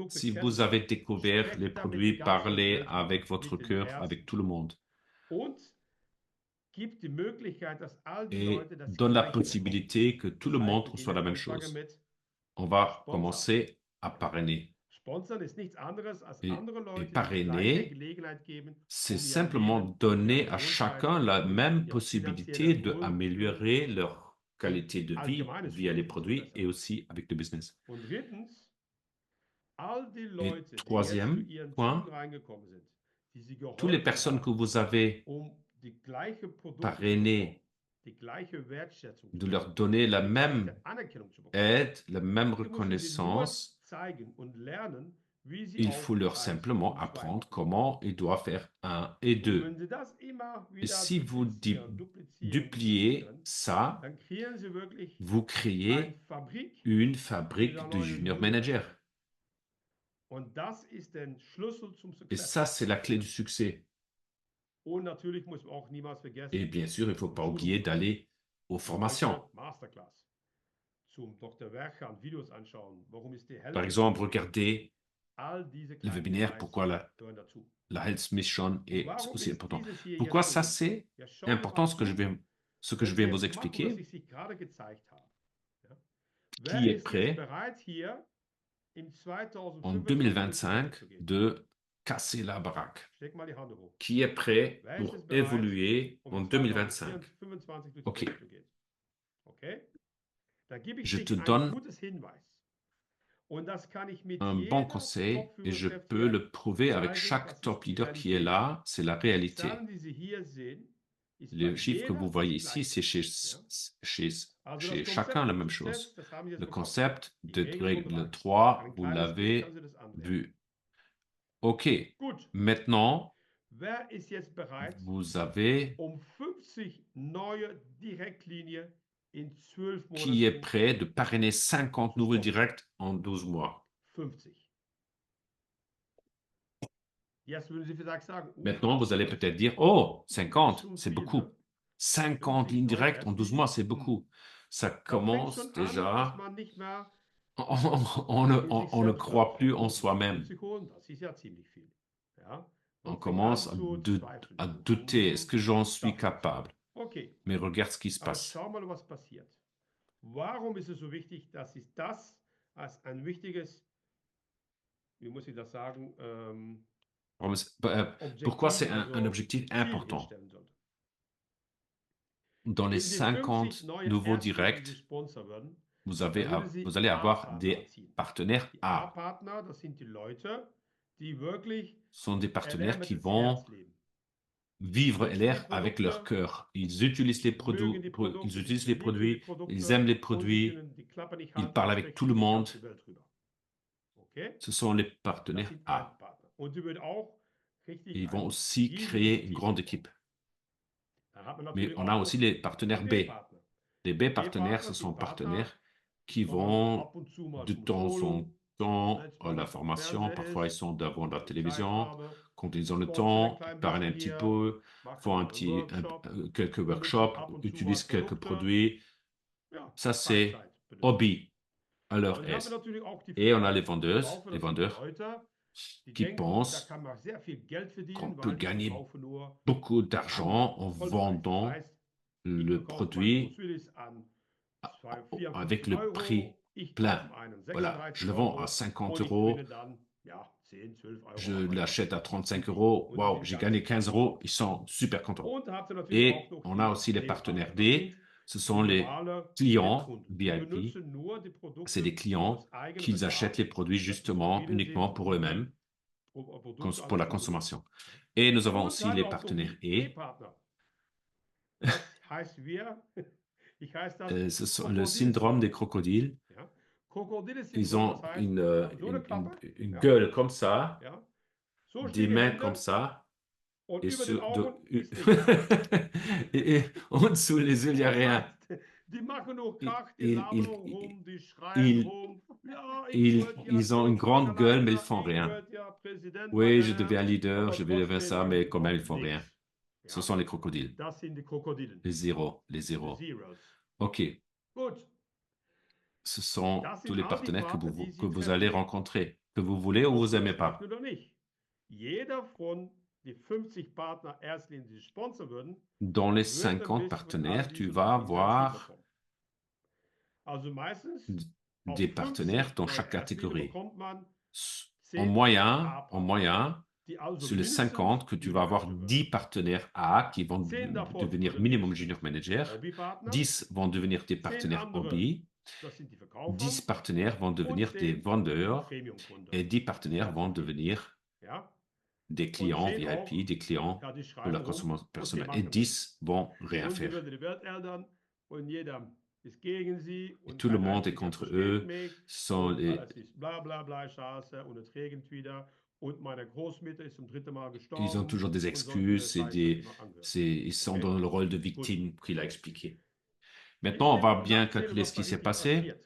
Si vous avez découvert les produits, parlez avec votre cœur, avec tout le monde. Et donne la possibilité que tout le monde reçoit la même chose. On va commencer à parrainer. Et parrainer, c'est simplement donner à chacun la même possibilité d'améliorer leur qualité de vie via les produits et aussi avec le business. Et troisième point, toutes les personnes que vous avez parrainées, de leur donner la même aide, la même reconnaissance, il faut leur simplement apprendre comment ils doivent faire 1 et 2. Et si vous dupliez ça, vous créez une fabrique de junior managers. Et ça, c'est la clé du succès. Et bien sûr, il ne faut pas oublier d'aller aux formations. Par exemple, regardez le webinaire, pourquoi la Health Mission est aussi important. Pourquoi ça, c'est important, ce que je vais vous expliquer. Qui est prêt en 2025 de casser la baraque? Qui est prêt pour évoluer en 2025? OK. Je te donne un bon conseil et je peux le prouver avec chaque top leader qui est là. C'est la réalité. Les chiffres que vous voyez ici, c'est chez chacun la même chose. Le concept de règle 3, vous l'avez vu. OK. Maintenant, vous avez qui est prêt de parrainer 50 nouveaux directs en 12 mois? Maintenant, vous allez peut-être dire, oh, 50, c'est beaucoup. 50 lignes directes en 12 mois, c'est beaucoup. Ça commence déjà, on ne croit plus en soi-même. On commence à douter, est-ce que j'en suis capable? Mais regarde ce qui se passe. Pourquoi c'est un objectif important? Dans les 50 nouveaux directs, vous allez avoir des partenaires A. Ce sont des partenaires qui vont vivre LR avec leur cœur. Ils utilisent les produits, ils aiment les produits, ils parlent avec tout le monde. Ce sont les partenaires A. Ils vont aussi créer une grande équipe. Mais on a aussi les partenaires B. Les B partenaires, ce sont partenaires qui vont de temps en temps à la formation. Parfois, ils sont devant la télévision. Quand ils ont le temps, ils parlent un petit peu, font quelques workshops, utilisent quelques produits. Ça, c'est hobby à leur aise. Et on a les vendeurs qui pensent qu'on peut gagner beaucoup d'argent en vendant le produit avec le prix plein. Voilà, je le vends à 50 €, je l'achète à 35 €, waouh, j'ai gagné 15 €, ils sont super contents. Et on a aussi les partenaires D, ce sont les clients VIP, c'est des clients qui achètent les produits justement uniquement pour eux-mêmes, pour la consommation. Et nous avons Und aussi es les handelt auch um partenaires die E. E-Partner. Das heißt wir, ich heiße das Ce sont le syndrome Krokodilsyndrom. des crocodiles. Ja? Ils Krokodilsyndrom, das ont heißt, die haben so eine Klappe, une ja? gueule comme ça, Ja? So des stehen die mains comme Hände ça, und et, über den sur, de- Augen ist nichts. et en dessous les yeux, il n'y a Das rien. heißt, die machen nur Ils, Krach, die ils, labern ils, rum, die schreien ils, rum. Ja, ich ils, wollte ja ils ont une grande gueule, mais ils Vorstandsleiter, font ich rien. wollte ja Präsident, Oui, meine je deviens Herren, leader, aber je vais devenir trotzdem ça, mais quand même, ils kommt font rien. nichts. Ce Ja? sont les crocodiles, Das sind die Krokodilen, les zéros, les the zéros. Zeros. OK, Gut, ce sont das tous sind les all die partenaires Partner, die que Sie vous treffen allez werden. rencontrer, que vous voulez ou Ob vous Sie n'aimez das möchten pas. oder nicht. Jeder von die 50 Partner Erstlinien, die sponsern würden, Dans les wird ein 50 bisschen von all partenaires, tu diesen vas Sachen in sein Team avoir bekommen. Also meistens auf des partenaires 50 dans neue chaque Erstlinien catégorie. bekommt man En 10 moyen, A-Partner, die also sur les mindestens 50, que tu vas Junior avoir Manager 10 würden. partenaires A qui vont 10 davon devenir würden minimum junior mindestens manager, Hobbypartner, 10 vont devenir des 10 partenaires andere, hobby, das sind die 10 Verkäufer partenaires vont und devenir des 10 die vendeurs Premium-Kunden. et 10 partenaires vont Fertig. devenir Ja? des Und clients 10 VIP, auch, des clients ja, die pour schreien la rum consommation und die personnelle. Et machen 10 nichts. vont rien Und die faire. würden die Welt ändern und jeder ist gegen sie Et und tout le kein monde est einziger contre versteht eux. mich Sont und les, alles ist bla bla bla Scheiße und es regnet wieder und meine Großmutter ist zum 3. Mal ils ont gestorben toujours des und solche excuses, Scheiße immer angehört. ils sont Okay? dans le rôle de Gut. victime qu'il a expliqué. Ich Maintenant, on will va mal bien nachzählen, calculer was ce da qui s'est richtig passé. passiert.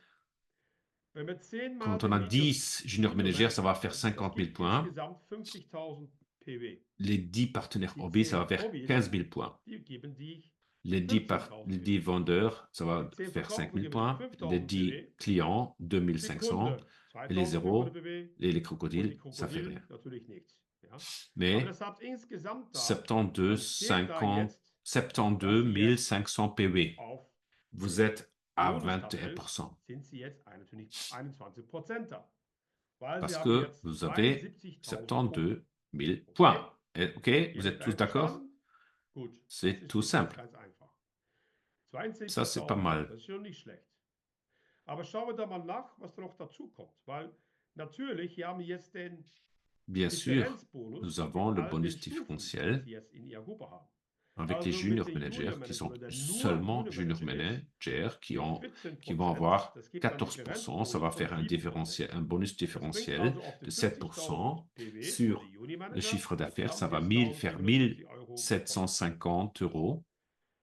Wenn wir 10 Mal Quand on den a 10 junior Junior managers, ça va Manager, faire das 50 000 gibt points. insgesamt 50.000 PW. Les 10 partenaires Die hobby, ça 10 va faire Hobbys, 15 000 points. die geben die Les 15.000 10 PW. vendeurs, ça va Die 10 faire 5 Verkäufer 000 geben die points. Les 5.000 10 PW. clients, Die 2500. Kunde Et les 2.500 zéros PW. et les Und die crocodiles, ça fait rien. Krokodilen natürlich nichts. Ja? Aber Mais das habt insgesamt da, 72, man zählt da 50, jetzt, dass 72 sie jetzt 500 PW. auf Vous dem êtes à Bonustabell 21%. sind sie jetzt natürlich 21%er. Weil sie Parce haben que jetzt vous avez 72.000 72 Punkte. 000 Okay? points. OK, vous Jeder êtes mit tous d'accord? einverstanden? Gut, das C'est ist tout bis jetzt simple. ganz einfach. Ça, c'est pas 72.000, mal. das ist schon nicht schlecht. Aber schauen wir da mal nach, was da noch dazu kommt. Weil natürlich, hier haben wir jetzt den Bien sûr, Differenzbonus nous mit avons le all den bonus Stufen, die différentiel sie jetzt in ihrer Gruppe haben. avec les Also mit junior den managers Junior qui Manager, sont wenn der nur seulement Junior junior Manager ist, managers qui mit vont 14%, avoir das gibt dann 14%. Ça va Differenzbonus von faire un 7%. un bonus Das bringt différentiel also auf die de 50.000 7% PW für die sur Junior le Manager, chiffre d'affaires. haben Ça sie va jetzt faire 1.750 Euro bekommen. 1750 euros.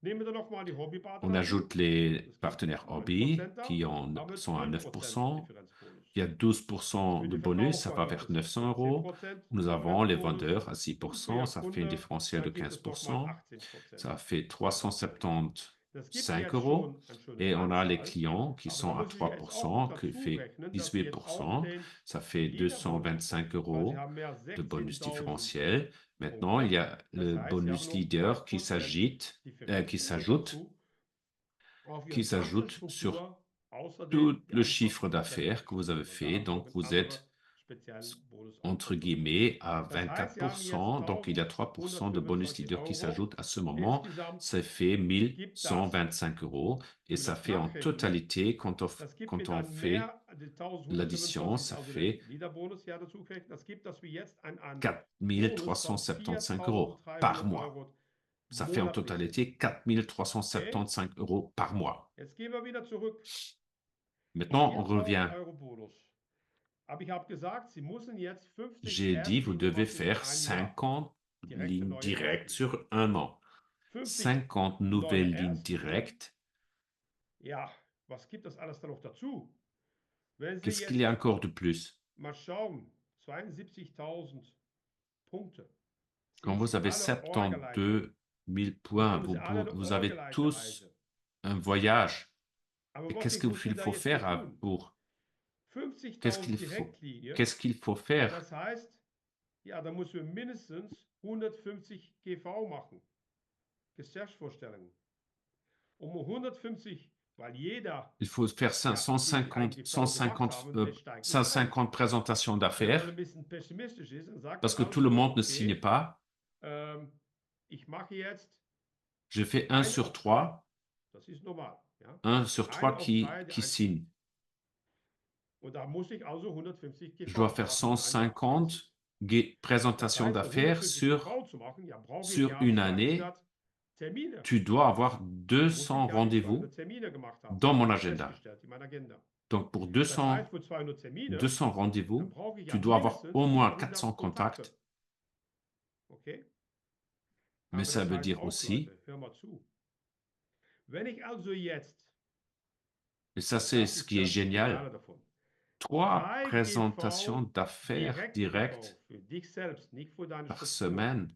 Nehmen wir nochmal die On Hobbypartner dazu. ajoute les Das gibt partenaires einen hobby 9%er, qui haben wir sont à 12% 9%. Differenzbonus. Il y a 12% Für de die bonus, ça Verkäufer va gibt vers es 900 euros. 15% Nous avons les Differenzbonus vendeurs à und für Ihr 6%, ça fait un Kunde, différentiel da de gibt es nochmal 15%. 18% Ça fait Differenzbonus. Das gibt 375 jetzt euros. schon eine schöne Et on a les Anzahl, clients qui aber da sont à muss ich jetzt auch noch 3%, qui dazu fait rechnen, dass Sie jetzt auch 18%. den Ça fait Leader-Bonus 225 bekommen, weil Sie euros haben mehr de bonus 16.000 différentiel. Maintenant, il Punkte. y a Das le heißt, Sie haben bonus noch leader 3% qui Differenzbonus s'ajoute dazu auf Ihre ganze sur Struktur, außerdem tout die le chiffre 21% d'affaires que vous avez Differenzbonus. Da fait. haben Sie noch Donc, einen vous anderen êtes speziellen Bonus on entre top bekommen. guillemets à Das heißt, Sie haben jetzt 24%. Donc, il y a 3% de bonus 1125 leader qui Euro s'ajoute à ce moment. insgesamt. Ça fait Gibt das 1125 euros. Et über ça das fait en Nachrechnen, totalité, das gibt mir quand on dann fait mehr, die l'addition, 1125 ist ça also der fait Leaderbonus ja dazu gerechnet, das gibt das wie jetzt einen 4 Bonus von 375 euros par 4.300 mois. Euro Ça fait en monatlich. totalité 4 375 euros par mois. Jetzt gehen wir wieder zurück. Maintenant, on 4.000 revient. Euro Bonus. Aber ich habe gesagt, Sie müssen jetzt 50 J'ai dit, vous Erstlinien devez machen in faire einem Jahr. 50 Direkte lignes neue directes Erstlinien. sur un an. 50 50 neue nouvelles lignes Erstlinien. directes. Ja, was gibt das alles da noch dazu? Wenn Sie Qu'est-ce qu'il y a jetzt encore de plus? mal schauen, 72.000 Punkte. Quand Sind vous Sie avez alle Orgeleiter? 72 000 points, Haben Sie alle eine vous avez tous Orgeleiterreise? un voyage. Aber Et was qu'est-ce ich muss qu'il da faut jetzt hier faire tun? pour... 50.000 Direktlinien. Qu'est-ce qu'il faut faire? Das heißt, ja, da müssen wir mindestens 150 GV machen. Geschäftsvorstellungen. Um 150, weil jeder Il faut faire ja, die ein 150, GV 150, gemacht haben, der steigt nicht ein. 150 présentations Wenn er d'affaires ein bisschen pessimistisch ist, dann sagt parce er que tout le also, monde ne okay, signe pas. Ich mache jetzt Je fais 1 sur auf 3, das ist normal. Ja? 1 sur 3 Einer auf drei, der qui ein- signe. Und da muss ich also 150 GV Je dois faire schaffen in einem Jahr. 150 présentation d'affaires sur une année, tu dois avoir 200 rendez-vous dans mon agenda. Donc, pour 200 rendez-vous, tu dois avoir au moins 400 contacts. Mais ça veut dire aussi, et ça c'est ce qui est génial, 3 présentations d'affaires directes par semaine,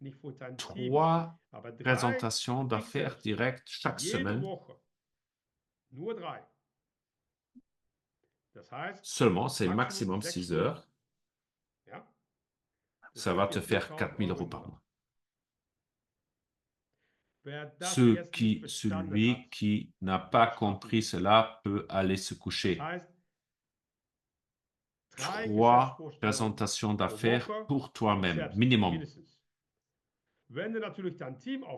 3 présentations d'affaires directes chaque semaine. Seulement, c'est maximum 6 heures. Ça va te faire 4 000 € par mois. Celui qui n'a pas compris cela peut aller se coucher. 3 présentations d'affaires pour toi-même, minimum.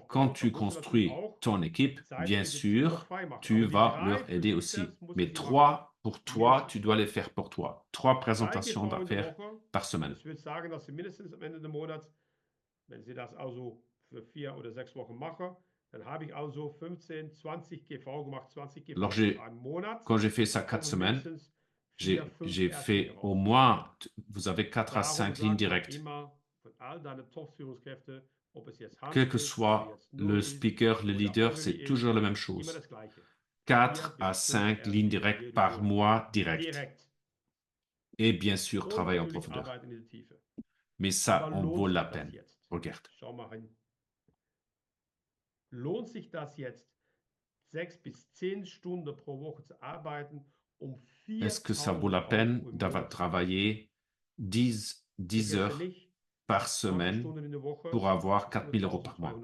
Quand tu construis ton équipe, bien sûr, tu vas leur aider aussi. Mais 3 pour toi, tu dois les faire pour toi. 3 présentations d'affaires par semaine. Alors, quand j'ai fait ça 4 semaines, j'ai fait au moins, vous avez 4 à 5 lignes directes. Quel que soit le speaker, le leader, c'est toujours la même chose. 4 à 5 lignes directes par mois direct. Et bien sûr, travail en profondeur. Mais ça en vaut la peine. Regarde. Lohnt sich das jetzt, 6 bis 10 Stunden pro Woche zu arbeiten, Est-ce que ça vaut la peine d'avoir travaillé 10 heures par semaine pour avoir 4 000 € par mois?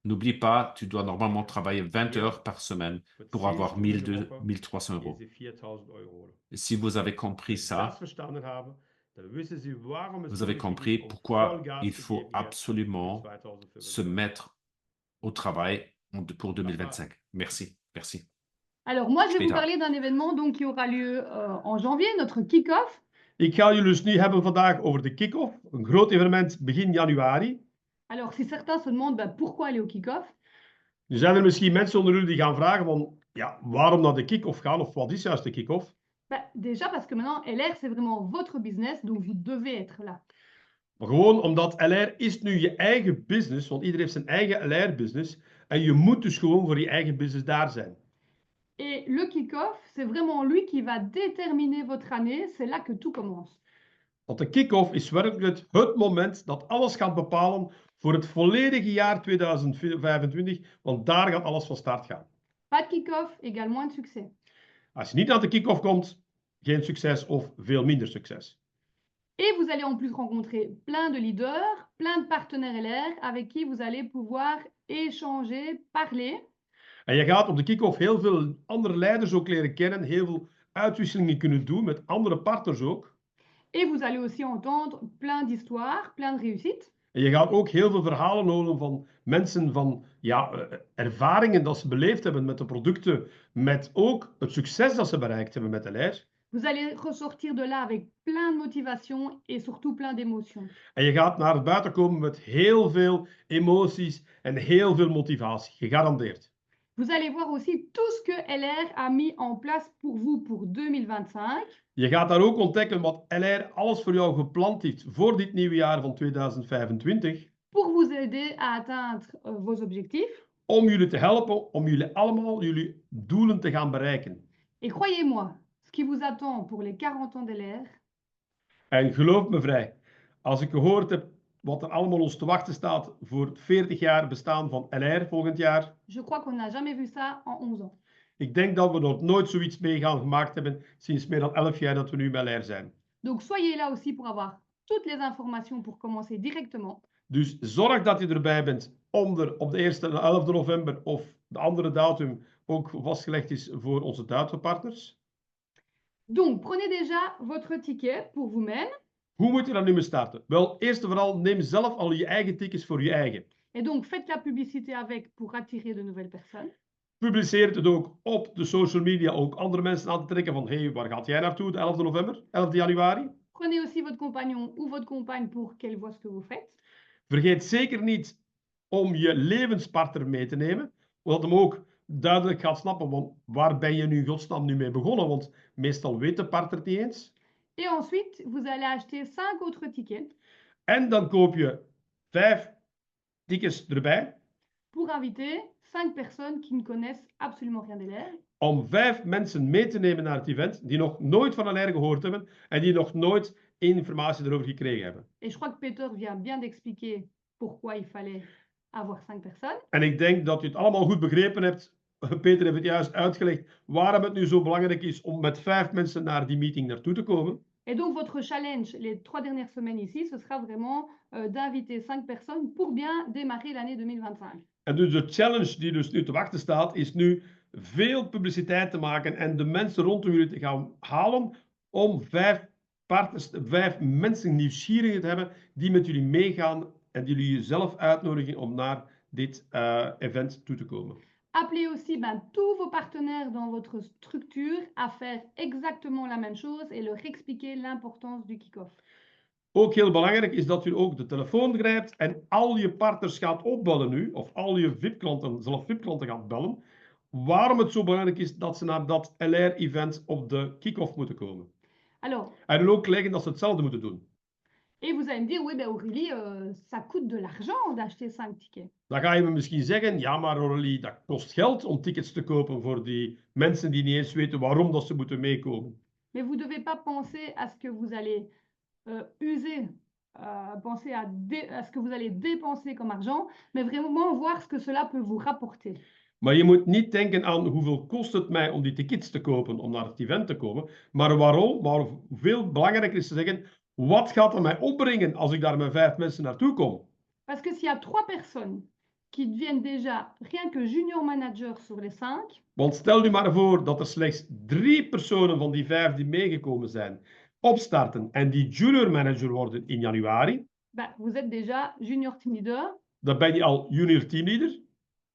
N'oublie pas, tu dois normalement travailler 20 heures par semaine pour avoir 1 300 €. Et si vous avez compris ça, vous avez compris pourquoi il faut absolument se mettre au travail pour 2025. Merci, merci. Alors, moi, je vais vous parler d'un événement donc, qui aura lieu en janvier, notre kick-off. Ik ga jullie dus nu hebben vandaag over de kick-off, een groot evenement begin januari. Alors, si certains se demandent pourquoi aller au kick-off, Nu zijn er misschien mensen onder jullie die gaan vragen van, ja, waarom naar de kick-off gaan of wat is juist de kick-off? Déjà parce que maintenant, LR, c'est vraiment votre business, donc vous devez être là. Maar gewoon omdat LR is nu je eigen business, want iedereen heeft zijn eigen LR-business, en je moet dus gewoon voor je eigen business daar zijn. Et le kick-off, c'est vraiment lui qui va déterminer votre année, c'est là que tout commence. Want de kick-off is werkelijk het moment dat alles gaat bepalen voor het volledige jaar 2025, want daar gaat alles van start gaan. Pas de kick-off égale moins de succès. Als je niet naar de kick-off komt, geen succes of veel minder succes. Et vous allez en plus rencontrer plein de leaders, plein de partenaires LR avec qui vous allez pouvoir échanger, parler. En je gaat op de kick-off heel veel andere leiders ook leren kennen, heel veel uitwisselingen kunnen doen met andere partners ook. Et vous allez aussi entendre plein d'histoires, plein de réussites. En je gaat ook heel veel verhalen horen van mensen van ervaringen dat ze beleefd hebben met de producten, met ook het succes dat ze bereikt hebben met de LR. Vous allez ressortir de là avec plein de motivation et surtout plein d'émotions. En je gaat naar het buiten komen met heel veel emoties en heel veel motivatie, gegarandeerd. Vous allez voir aussi tout ce que LR a mis en place pour vous pour 2025. Je gaat daar ook ontdekken wat LR alles voor jou gepland heeft voor dit nieuwe jaar van 2025. Pour vous aider à atteindre vos objectifs. Om jullie te helpen, om jullie allemaal jullie doelen te gaan bereiken. Et croyez-moi, ce qui vous attend pour les 40 ans d'LR. En geloof me vrij, als ik gehoord heb wat er allemaal ons te wachten staat voor het 40 jaar bestaan van LR volgend jaar. Je crois qu'on n'a jamais vu ça en 11 ans. Ik denk dat we nog nooit zoiets gemaakt hebben sinds meer dan 11 jaar dat we nu met LR zijn. Donc soyez là aussi pour avoir toutes les informations pour commencer directement. Dus zorg dat je erbij bent om er op de 1e en 11e november of de andere datum ook vastgelegd is voor onze Duitse partners. Donc prenez déjà votre ticket pour vous-même. Hoe moet je daar nu mee starten? Wel, eerst en vooral neem zelf al je eigen tickets voor je eigen. Et donc faites la publicité avec pour attirer de nouvelles personnes. Publiceer het ook op de social media, ook andere mensen aan te trekken van hey, waar gaat jij naartoe de 11e november, 11e januari? Prenez aussi votre compagnon ou votre compagne pour qu'elle voit ce que vous faites. Vergeet zeker niet om je levenspartner mee te nemen, zodat hem ook duidelijk gaat snappen, want waar ben je nu in godsnaam nu mee begonnen? Want meestal weet de partner het niet eens. Et ensuite, vous allez acheter 5 autres tickets En dan koop je 5 tickets erbij pour inviter 5 personnes qui ne connaissent absolument rien de l'air. om 5 mensen mee te nemen naar het event die nog nooit van LR gehoord hebben en die nog nooit informatie erover gekregen hebben. Et je crois que Peter vient bien d'expliquer pourquoi il fallait avoir 5 personnes. En ik denk dat u het allemaal goed begrepen hebt. Peter heeft het juist uitgelegd waarom het nu zo belangrijk is om met 5 mensen naar die meeting naartoe te komen. Et donc, votre challenge les 3 dernières semaines ici, ce sera vraiment d'inviter 5 personnes pour bien démarrer l'année 2025. En dus de challenge die dus nu te wachten staat, is nu veel publiciteit te maken en de mensen rondom jullie te gaan halen om 5 partners, 5 mensen nieuwsgierigen te hebben die met jullie meegaan en die jullie zelf uitnodigen om naar dit event toe te komen. Appelez aussi tous vos partenaires dans votre structure à faire exactement la même chose et leur expliquer l'importance du kick-off. Ook heel belangrijk is dat u ook de telefoon grijpt en al je partners gaat opbellen nu, of al je VIP-klanten, zelf VIP-klanten gaat bellen, waarom het zo belangrijk is dat ze naar dat LR-event op de kick-off moeten komen. Alors, En ook leggen dat ze hetzelfde moeten doen. et vous allez me dire, oui, ben Aurélie, ça coûte de l'argent d'acheter 5 tickets. Dan ga je me misschien zeggen, ja maar Aurélie, dat kost geld om tickets te kopen voor die mensen die niet eens weten waarom dat ze moeten meekomen. Mais vous ne devez pas penser à ce que vous allez user, penser à ce que vous allez dépenser comme argent, mais vraiment voir ce que cela peut vous rapporter. Maar je moet niet denken aan hoeveel kost het mij om die tickets te kopen, om naar het event te komen. Maar waarom? Maar veel belangrijker is te zeggen, wat gaat er mij opbrengen als ik daar met 5 mensen naartoe kom? Parce que s'il y a 3 personnes qui deviennent déjà rien que junior manager sur les 5. Want stel u maar voor dat er slechts 3 personen van die 5 die meegekomen zijn opstarten en die junior manager worden in januari. Bah, vous êtes déjà junior team leader. Dan ben je al junior teamleader.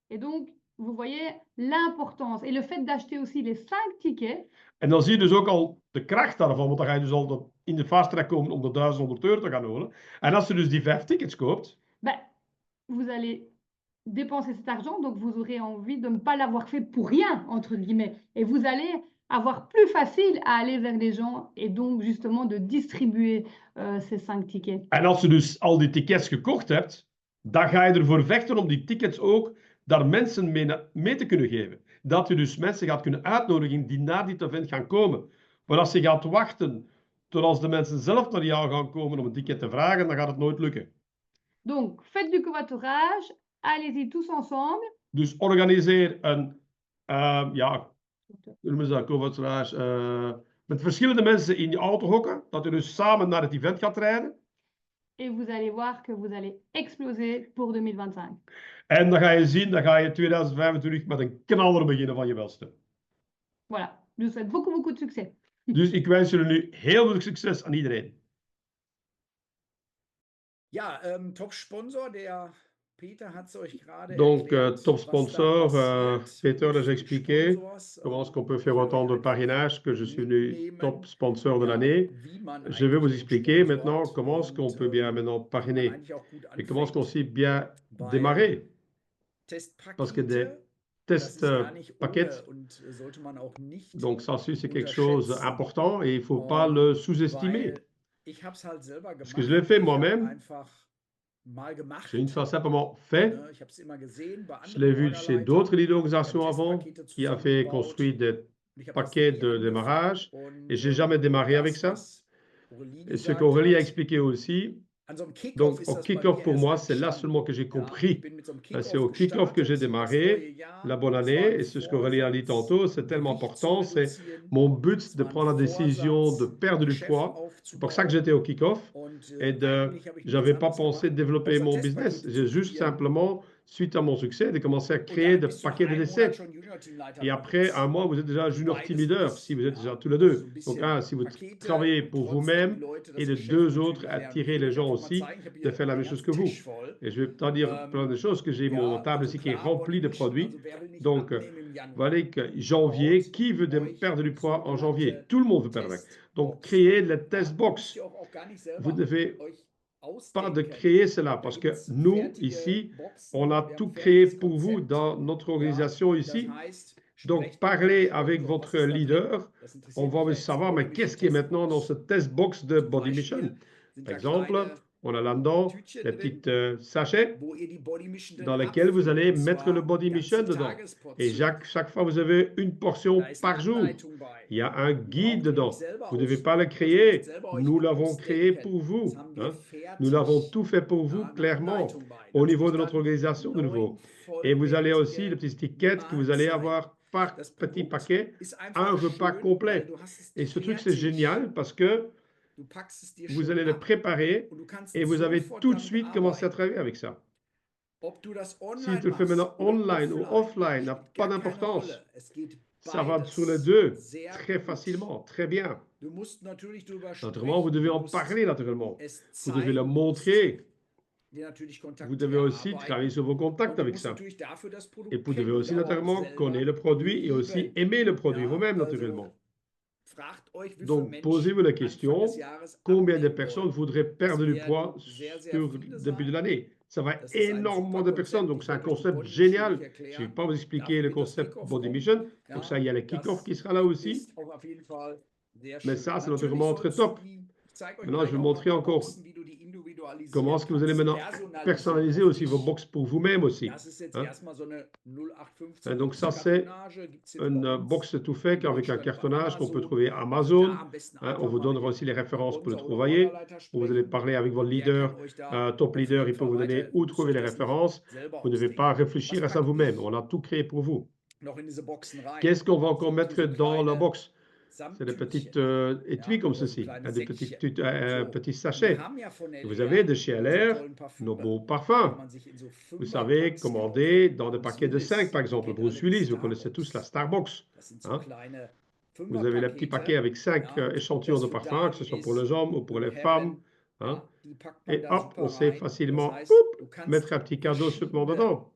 Et donc, vous voyez l'importance et le fait d'acheter aussi les 5 tickets. En dan zie je dus ook al de kracht daarvan, want dan ga je dus al in de fast track komen om de €1100 te gaan halen. En als je dus die 5 tickets koopt, bah, vous allez dépenser cet argent, donc vous aurez envie de ne pas l'avoir fait pour rien, entre guillemets. Et vous allez avoir plus facile à aller vers les gens et donc justement de distribuer ces 5 tickets. En als je dus al die tickets gekocht hebt, dan ga je ervoor vechten om die tickets ook daar mensen mee te kunnen geven. Dat je dus mensen gaat kunnen uitnodigen die naar dit event gaan komen. Maar als je gaat wachten tot als de mensen zelf naar jou gaan komen om een ticket te vragen, dan gaat het nooit lukken. Donc, faites du covoiturage, allez-y tous ensemble. Dus organiseer een, hoe noemen ze dat, covoiturage, met verschillende mensen in je auto hokken, dat je dus samen naar het event gaat rijden. Et vous allez voir que vous allez exploser pour 2025. En dan ga je zien, dan ga je 2025 met een knaller beginnen van je welste. Voilà, je vous souhaite beaucoup de succès. Dus ik wens jullie nu heel veel succes aan iedereen. Ja, Top-Sponsor, der Peter hat es euch gerade Donc, erklärt, top was da sponsor, passiert. Peter a expliqué Sponsors, comment est-ce qu'on peut faire autant de parrainage, que je suis nu top sponsor de ja, l'année. wie man Je vais vous eigentlich expliquer sponsort maintenant comment est-ce qu'on peut bien maintenant wie man parrainer eigentlich auch gut et comment est-ce qu'on anfängt, sait bien weil démarrer. Parce que des Testpakete, das ist test gar nicht paquets, ohne und sollte man auch nicht donc ça aussi c'est quelque chose d'important et il ne faut pas Und le sous-estimer. weil ich habe es halt selber gemacht. Parce que je l'ai fait Ich hab moi-même. einfach mal gemacht. J'ai une fois simplement fait. Ich habe es immer gesehen bei Je l'ai vu anderen chez Orderleitern, d'autres die haben leader-organisations avant Testpakete qui avaient zusammengebaut. construit des Und ich habe das paquets nie de angefangen. démarrage Und, et j'ai jamais démarré avec ça. was Aurélie Et ce gesagt qu'Aurélie a hat, expliqué aussi, an so einem Kickoff donc ist au das bei kick-off mir pour erst moi, c'est là entstanden. seulement que j'ai Ja, compris. ich bin mit so einem C'est au Kickoff kick-off que j'ai gestartet, das démarré neue Jahr. la bonne Das war année ein et c'est ce qu'Aurélie a dit Vorsatz, tantôt, c'est tellement Gewicht zu important, c'est reduzieren. mon but Es de war ein prendre la décision de Vorsatz, perdre du Geschäft poids. C'est pour ça que j'étais au kick-off Und et eigentlich habe ich j'avais nichts pas anderes pensé gemacht, développer außer mon business. Testpakete J'ai zu juste probieren. simplement suite à mon succès, de commencer à créer des paquets de décès. Et après un mois, vous êtes déjà junior team leader, si vous êtes déjà tous les deux. Donc, si vous travaillez pour vous-même, et de deux autres, attirer les gens aussi de faire la même chose que vous. Et je vais t'en dire plein de choses, que j'ai mon table ici qui est remplie de produits. Donc, voilà que janvier, qui veut perdre du poids en janvier? Tout le monde veut perdre. Donc, créez la test box. Vous ne devez pas de créer cela, parce que nous, ici, on a tout créé pour vous dans notre organisation ici. Donc, parlez avec votre leader. On va savoir, mais qu'est-ce qui est maintenant dans ce test box de Body Mission? Par exemple, on a là-dedans les petites sachets dans lesquels vous allez mettre le Body Mission dedans. Et chaque fois, vous avez une portion par jour. Il y a un guide dedans. Vous ne devez pas le créer. Nous l'avons créé pour vous. Hein. Nous l'avons tout fait pour vous, clairement, au niveau de notre organisation de nouveau. Et vous allez aussi, les petites étiquettes que vous allez avoir par petit paquet, un repas complet. Et ce truc, c'est génial parce que vous allez le préparer et vous avez tout de suite commencé à travailler avec ça. Si tu le fais maintenant online ou offline, n'a pas d'importance. Ça va sur les deux très facilement, très bien. Naturellement, vous devez en parler naturellement. Vous devez le montrer. Vous devez aussi travailler sur vos contacts avec ça. Et vous devez aussi naturellement connaître le produit et aussi aimer le produit vous-même naturellement. Donc, posez-vous la question, combien de personnes voudraient perdre du poids sur le début de l'année? Ça va être énormément de personnes, donc c'est un concept génial. Je ne vais pas vous expliquer le concept Body Mission, donc ça, il y a le kick-off qui sera là aussi. Mais ça, c'est naturellement très top. Maintenant, je vais vous montrer encore comment est-ce que vous allez maintenant personnaliser aussi vos box pour vous-même aussi. Hein? Et donc ça, c'est une box tout fait avec un cartonnage qu'on peut trouver à Amazon. Hein? On vous donnera aussi les références pour le trouver. Vous allez parler avec votre leader, top leader, il peut vous donner où trouver les références. Vous ne devez pas réfléchir à ça vous-même. On a tout créé pour vous. Qu'est-ce qu'on va encore mettre dans la box? C'est des petites étuis comme ceci, des petits sachets. Vous avez de chez LR nos beaux parfums. Vous savez commander dans des paquets de 5, par exemple. Bruce Willis, vous connaissez tous la Starbucks. Hein? Vous avez les petits paquets avec 5 échantillons de parfums, que ce soit pour les hommes ou pour les femmes. Hein? Et hop, on sait facilement mettre un petit cadeau supplémentaire dedans.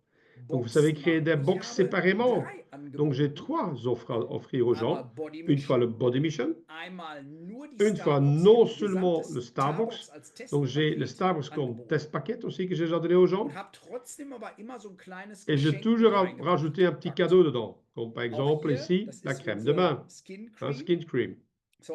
Donc, vous savez créer des box séparément. Donc, j'ai 3 offres à offrir aux gens. Une fois le Body Mission, une fois non seulement le Starbucks. Donc, j'ai le Starbucks comme test paquet aussi que j'ai déjà donné aux gens. Et j'ai toujours rajouté un petit cadeau dedans. Comme par exemple ici, la crème de bain, un skin cream. C'est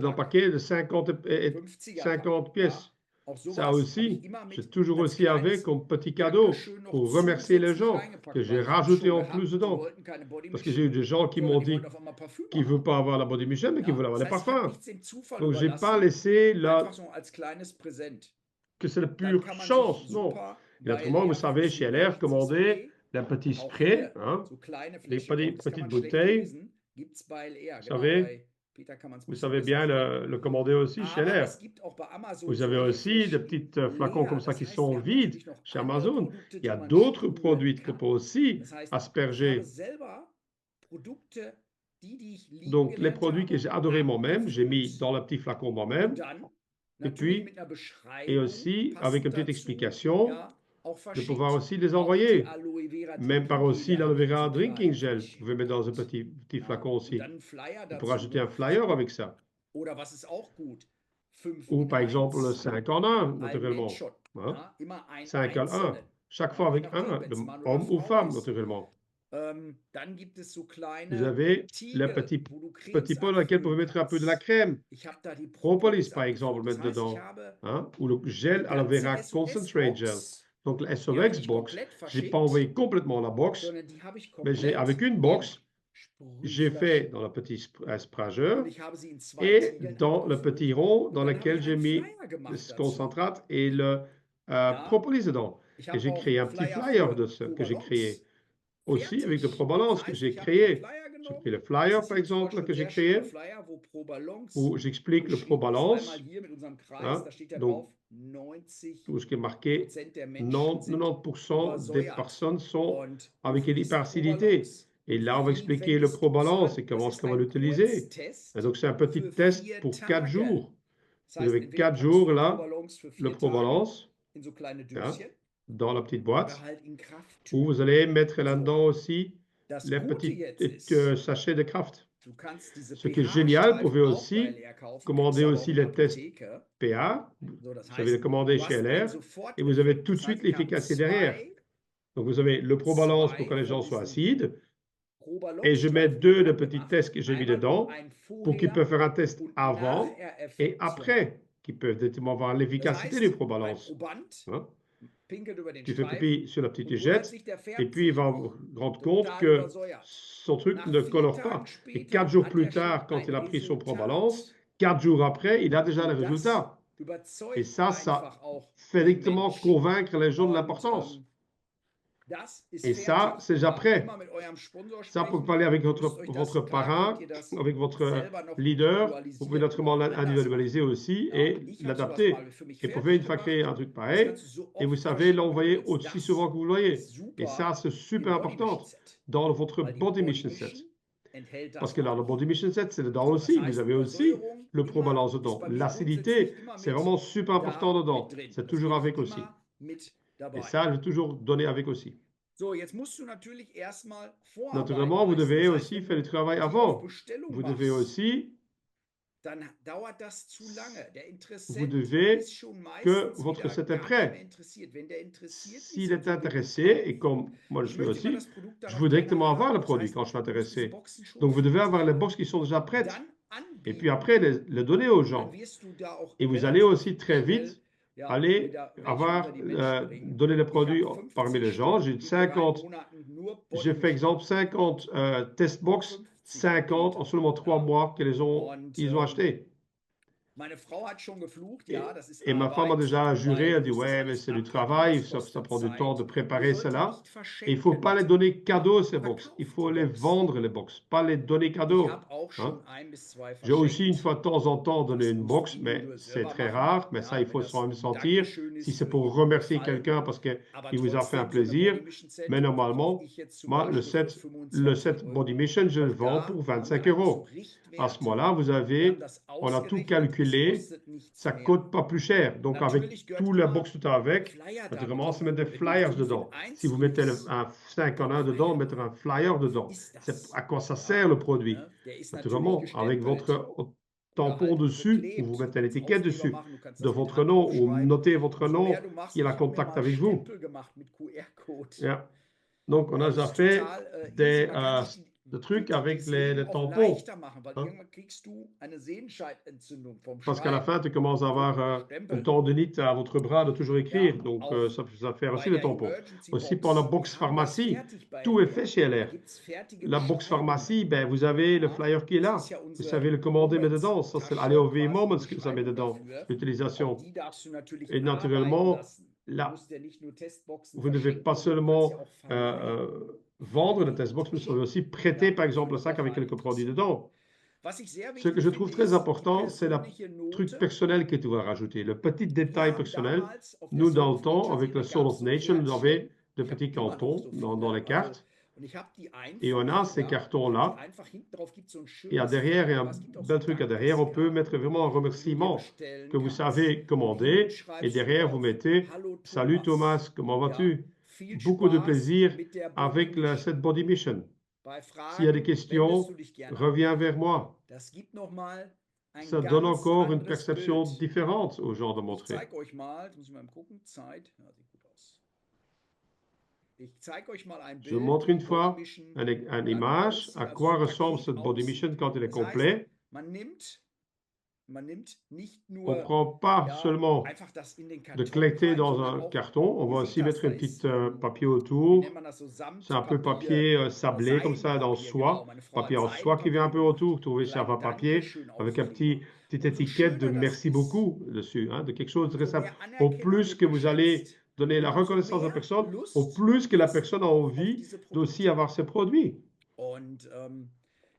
un paquet de 50 pièces. Ça aussi, j'ai toujours aussi avec comme petit cadeau pour remercier les gens que j'ai rajouté en plus dedans. Parce que j'ai eu des gens qui m'ont dit qu'ils ne veulent pas avoir la Body Mission, mais qu'ils veulent avoir les parfums. Donc, je n'ai pas laissé là que c'est la pure chance. Non. Et autrement, vous savez, chez LR, commander les petits sprays, hein, les petites bouteilles. Vous savez bien le commander aussi chez LR. Vous avez aussi des petits flacons comme ça qui sont vides chez Amazon. Il y a d'autres produits qu'on peut aussi asperger. Donc, les produits que j'ai adorés moi-même, j'ai mis dans le petit flacon moi-même. Et puis, et aussi avec une petite explication de pouvoir aussi les envoyer. Même par aussi l'aloe vera drinking gel. Vous pouvez mettre dans un petit flacon aussi. Vous pourrez ajouter un flyer avec ça. Ou par exemple le 5 en 1, naturellement. Hein? 5 en 1. Chaque fois avec un, homme ou femme, naturellement. Vous avez le petit pot dans lequel vous pouvez mettre un peu de la crème. Propolis, par exemple, mettre dedans. Hein? Ou le gel aloe vera concentrate gel. Donc, la SOX box, je n'ai pas envoyé complètement la box, mais avec une box, j'ai fait dans le petit sprageur et dans le petit rond dans lequel j'ai mis le concentrate et le propolis dedans. Et j'ai créé un petit flyer de ce que j'ai créé. Aussi avec le ProBalance que j'ai créé. J'ai pris le flyer, par exemple, que j'ai créé, où j'explique le ProBalance. Hein? Donc, tout ce qui est marqué, 90% des personnes sont avec une hyperacidité. Et là, on va expliquer le ProBalance et comment est-ce qu'on va l'utiliser. Et donc, c'est un petit test pour 4 jours. Vous avez 4 jours là, le ProBalance, hein, dans la petite boîte, où vous allez mettre là-dedans aussi les petits sachets de Kraft. Ce qui est génial, vous pouvez aussi commander aussi les tests PA. Vous savez les commander chez LR et vous avez tout de suite l'efficacité derrière. Donc, vous avez le ProBalance pour que les gens soient acides. Et je mets 2 de petits tests que j'ai mis dedans pour qu'ils peuvent faire un test avant et après, qu'ils peuvent directement voir l'efficacité du ProBalance. Hein? Tu fais pipi sur la petite étiquette et puis il va se rendre compte que son truc ne colore pas. Et 4 jours plus tard, quand il a pris son ProBalance, 4 jours après, il a déjà le résultat. Et ça fait directement convaincre les gens de l'importance. Et ça, c'est déjà prêt. Ça, pour parler avec votre parrain, avec votre leader, vous pouvez naturellement l'individualiser aussi et l'adapter. Et vous pouvez une fois créer un truc pareil, et vous savez l'envoyer aussi souvent que vous le voyez. Et ça, c'est super important dans votre Body Mission Set. Parce que là, le Body Mission Set, c'est dedans aussi. Vous avez aussi le ProBalance dedans. L'acidité, c'est vraiment super important dedans. C'est toujours avec aussi. Et ça, je vais toujours donner avec aussi. Naturellement, vous devez aussi faire le travail avant. Vous devez aussi, vous devez que votre set est prêt. S'il est intéressé, et comme moi je suis aussi, je veux directement avoir le produit quand je suis intéressé. Donc, vous devez avoir les box qui sont déjà prêtes. Et puis après, les donner aux gens. Et vous allez aussi très vite aller donner les produits parmi les gens. J'ai fait exemple 50 test box, 50 en seulement 3 mois qu'ils ont acheté. Et ma femme a déjà juré, elle dit ouais, mais c'est du travail, ça prend du temps de préparer cela. Et il ne faut pas les donner cadeaux, ces box. Il faut les vendre, les box, pas les donner cadeaux. Hein? J'ai aussi une fois de temps en temps donné une box, mais c'est très rare. Mais ça, il faut se sentir. Si c'est pour remercier quelqu'un parce qu'il vous a fait un plaisir. Mais normalement, moi, le set Body Mission, je le vends pour 25 €. À ce moment-là, on a tout calculé, ça ne coûte pas plus cher. Donc, avec tout le box tout avec, naturellement, c'est mettre des flyers dedans. Si vous mettez un 5 en 1 dedans, mettre un flyer dedans. C'est à quoi ça sert le produit? Naturellement, avec votre tampon dessus, ou vous mettez l'étiquette dessus de votre nom, ou notez votre nom, il a contact avec vous. Yeah. Donc, on a déjà fait des trucs avec les tampons. Hein? Parce qu'à la fin, tu commences à avoir une tendinite à votre bras de toujours écrire. Donc, ça fait aussi les tampons. Aussi, pour la box pharmacie, tout est fait chez LR. La box pharmacie, ben, vous avez le flyer qui est là. Vous savez le commander, mais dedans. Ça, c'est l'AOV Moments que ça met dedans, l'utilisation. Et naturellement, là, vous ne devez pas seulement vendre le testbox, mais vous devez aussi prêter, par exemple, le sac avec quelques produits dedans. Ce que je trouve très important, c'est le truc personnel que tu vas rajouter, le petit détail personnel. Nous, dans le temps, avec le Soul of Nature, nous avions de petits cartons dans les cartes. Et on a ces cartons-là. Et derrière, il y a un bel truc à derrière. On peut mettre vraiment un remerciement que vous savez commander. Et derrière, vous mettez « Salut Thomas, comment vas-tu ?» Beaucoup de plaisir avec cette Body Mission. S'il y a des questions, reviens vers moi. Ça donne encore une perception différente aux gens de montrer. Je vous montre une fois une image à quoi ressemble cette Body Mission quand elle est complète. On ne prend pas seulement de collecter dans un carton, on va aussi mettre un petit papier autour. C'est un peu papier sablé comme ça, dans soie, papier en soie qui vient un peu autour. Vous trouvez ça un papier avec un petite étiquette de merci beaucoup dessus, hein, de quelque chose de très simple. Au plus que vous allez donner la reconnaissance à la personne, au plus que la personne a envie d'aussi avoir ses produits.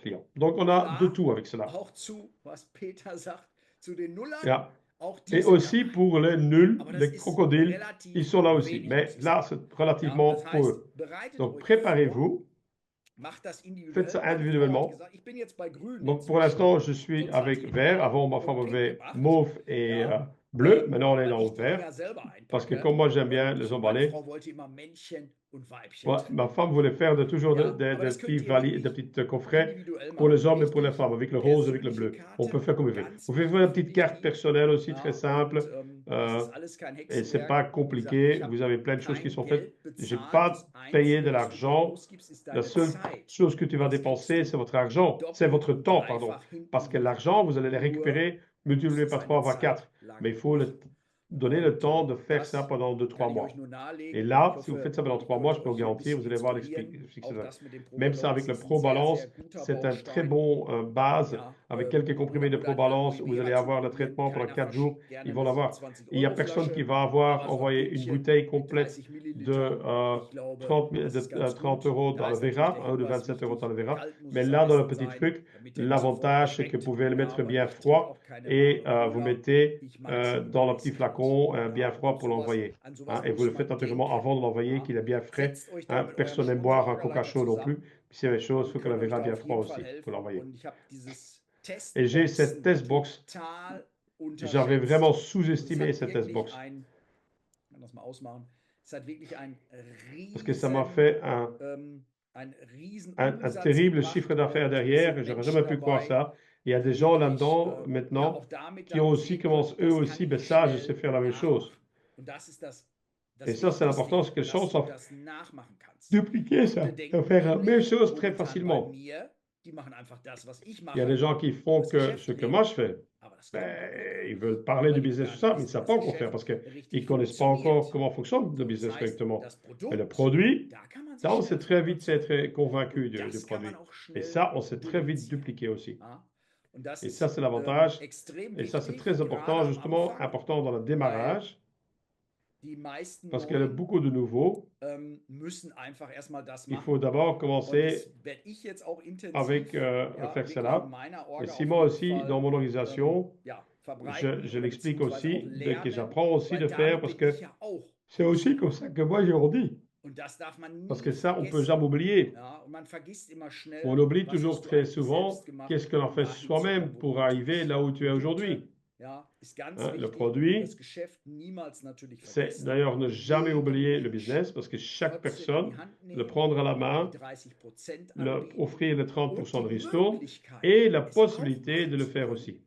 client. Donc, on a de tout avec cela. Auch zu, was Peter sagt, zu den Nullern, Ja. auch Et diese aussi dabei. pour les nuls, Aber das les ist crocodiles, relativ ils sont là aussi. wenig, Mais muss ich là, sagen. c'est relativement das peu. heißt, bereitet Donc, euch vor, préparez-vous. Faites ça individuellement. Donc, pour l'instant, je suis avec vert. Avant, ma femme avait mauve et bleu. Maintenant, on est dans le vert. Parce que comme moi, j'aime bien les emballer, ma femme voulait faire toujours des petites coffrets pour les hommes et pour les femmes, avec le rose, avec le bleu. On peut faire comme vous voulez. Vous pouvez faire une petite carte personnelle aussi, très simple. Et c'est pas compliqué. Vous avez plein de choses qui sont faites. Je n'ai pas payé de l'argent. La seule chose que tu vas dépenser, c'est votre argent. C'est votre temps, pardon. Parce que l'argent, vous allez le récupérer, multiplié par 3 par 4. Mais il faut donner le temps de faire ça pendant 2-3 mois. Et là, si vous faites ça pendant 3 mois, je peux vous garantir, vous allez voir l'explication. Même ça avec le ProBalance, c'est un très bon base avec quelques comprimés de ProBalance. Vous allez avoir le traitement pendant 4 jours. Ils vont l'avoir. Il n'y a personne qui va avoir envoyé une bouteille complète de 30 euros dans le Vera, ou de 27 euros dans le Vera. Mais là, dans le petit truc, l'avantage, c'est que vous pouvez le mettre bien froid et vous mettez dans le petit flacon bien froid pour l'envoyer. Et vous le faites naturellement avant de l'envoyer, qu'il est bien frais. Personne n'aime boire un coca chaud non plus. Puis c'est la chose, il faut que le verra bien froid aussi pour l'envoyer. Et j'ai cette testbox. J'avais vraiment sous-estimé cette testbox. Parce que ça m'a fait un terrible chiffre d'affaires derrière. Et j'aurais jamais pu croire ça. Il y a des gens là-dedans maintenant qui ont aussi commencé eux aussi, ben ça, je sais faire la même chose. Et ça, c'est important, c'est que les gens savent dupliquer ça, de faire la même chose très facilement. Il y a des gens qui font que ce que moi je fais. Ben, ils veulent parler du business, tout ça, mais ils ne savent pas encore faire parce qu'ils ne connaissent pas encore comment fonctionne le business correctement. Mais le produit, ça, on sait très vite être convaincu du produit. Et ça, on sait très vite dupliquer aussi. Et ça, c'est l'avantage. Et ça, c'est très important, justement, important dans le démarrage. Parce qu'il y a beaucoup de nouveaux. Il faut d'abord commencer avec faire cela. Et si moi aussi, dans mon organisation, je l'explique aussi, que j'apprends aussi de faire, parce que c'est aussi comme ça que moi j'ai grandi. Parce que ça, on ne peut jamais oublier. On oublie toujours très souvent qu'est-ce qu'on a fait soi-même pour arriver là où tu es aujourd'hui. Le produit, c'est d'ailleurs ne jamais oublier le business parce que chaque personne le prendre à la main, offrir les 30% de ristourne et la possibilité de le faire aussi.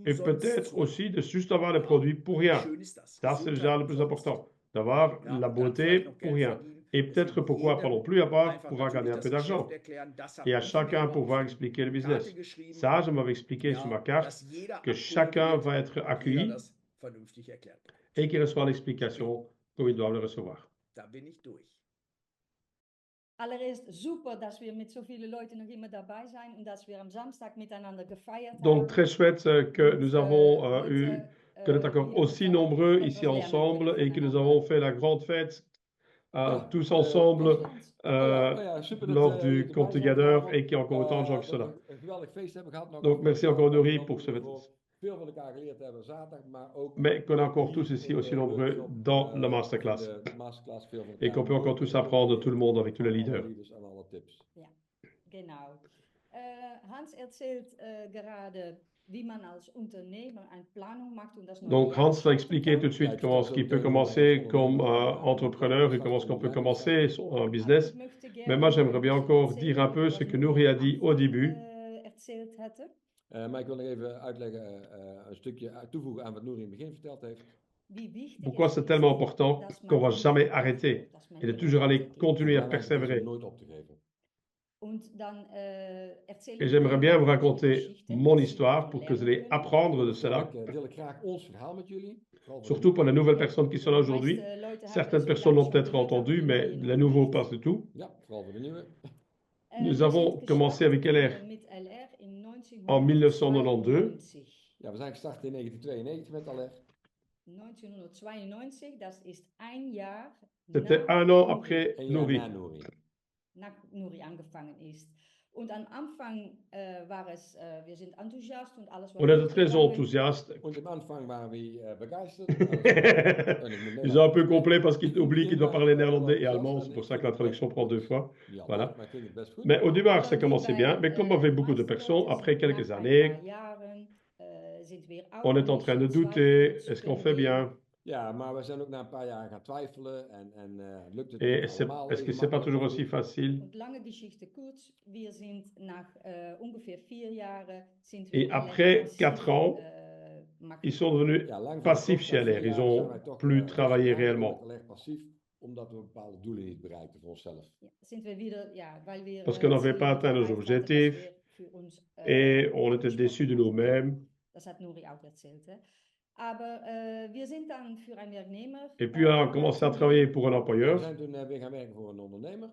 Et peut-être aussi de juste avoir le produit pour rien. Ça, c'est déjà le plus important, d'avoir la beauté pour rien. Et peut-être pourquoi pas non plus avoir, pouvoir gagner un peu d'argent. Et à chacun pouvoir expliquer le business. Ça, je m'avais expliqué sur ma carte que chacun va être accueilli et qu'il reçoit l'explication comme il doit le recevoir. Allereerst super, dass wir mit so vielen Leuten noch immer dabei sein und dass wir am Samstag miteinander gefeiert Donc, haben. très chouette que nous avons eu, que nous êtes encore aussi nombreux ici ensemble et que nous avons fait la grande fête tous ensemble lors du Come Together et qu'il y a encore autant de gens qui sont là. Donc, merci encore Nori pour ce fête. Mais qu'on est encore tous ici aussi nombreux dans la masterclass. Et qu'on peut encore tous apprendre, tout le monde, avec tous les leaders. Ja, genau. Hans erzählt gerade, wie man als Unternehmer eine Planung macht und das neue Donc Hans va expliquer tout de suite Jahr comment ce qu'il peut commencer comme entrepreneur et comment est-ce qu'on peut commencer son business. Mais moi, j'aimerais bien encore dire un peu ce que Nouri a dit au début. erzählt hatte. Maar ik wil nog even uitleggen, een stukje toevoegen aan wat Nouri in het begin verteld heeft. Pourquoi c'est tellement important qu'on ne va jamais arrêter et de toujours aller continuer à persévérer. Et j'aimerais bien vous raconter mon histoire pour que vous allez apprendre de cela. Surtout pour les nouvelles personnes qui sont là aujourd'hui. Certaines personnes l'ont peut-être entendu, mais les nouveaux pas du tout. Nous avons commencé avec LR en 1992. Ja, we zijn gestart in 1992 met LR. 1992, dat is een jaar C'était un an après Nouri. na Nouri angefangen ist. Und am Anfang war es, wir sind enthousiast und alles war On était gut très gegangen. enthousiastes. Und am Anfang waren wir begeistert. Ils sont un peu complets parce qu'ils oublient qu'ils doivent parler néerlandais et allemand. C'est pour ça que la traduction prend 2 fois. Voilà. Mais au départ, ça commençait bien. Mais comme on avait beaucoup de personnes, après quelques années, on est en train de douter. Est-ce qu'on fait bien? Ja, maar we zijn ook na een paar jaar gaan twijfelen en lukt het Et niet allemaal est-ce que even c'est pas makkelijk toujours te aussi doen? facile? Und lange Geschichte kurz, wir sind nach ungefähr 4 Jahren sind Et wir après 4 ans, ils sont devenus Ja, lang voor de passifs klok, chez na 4 LR. Ils jaar zijn ont wij toch plus travaillé weggegaan réellement. met LR passief, omdat we bepaalde doelen niet bereikten voor onszelf. Ja, sind wir wieder, ja, weil wir Parce qu'on n'avait pas atteint nos objectifs et on était déçus de nous-mêmes. Das hat Nuri auch erzählt. Hè? Aber wir sind dann für einen Werknemer. Et puis on a commencé à travailler pour un We employeur. zijn toen weer gaan werken voor een ondernemer.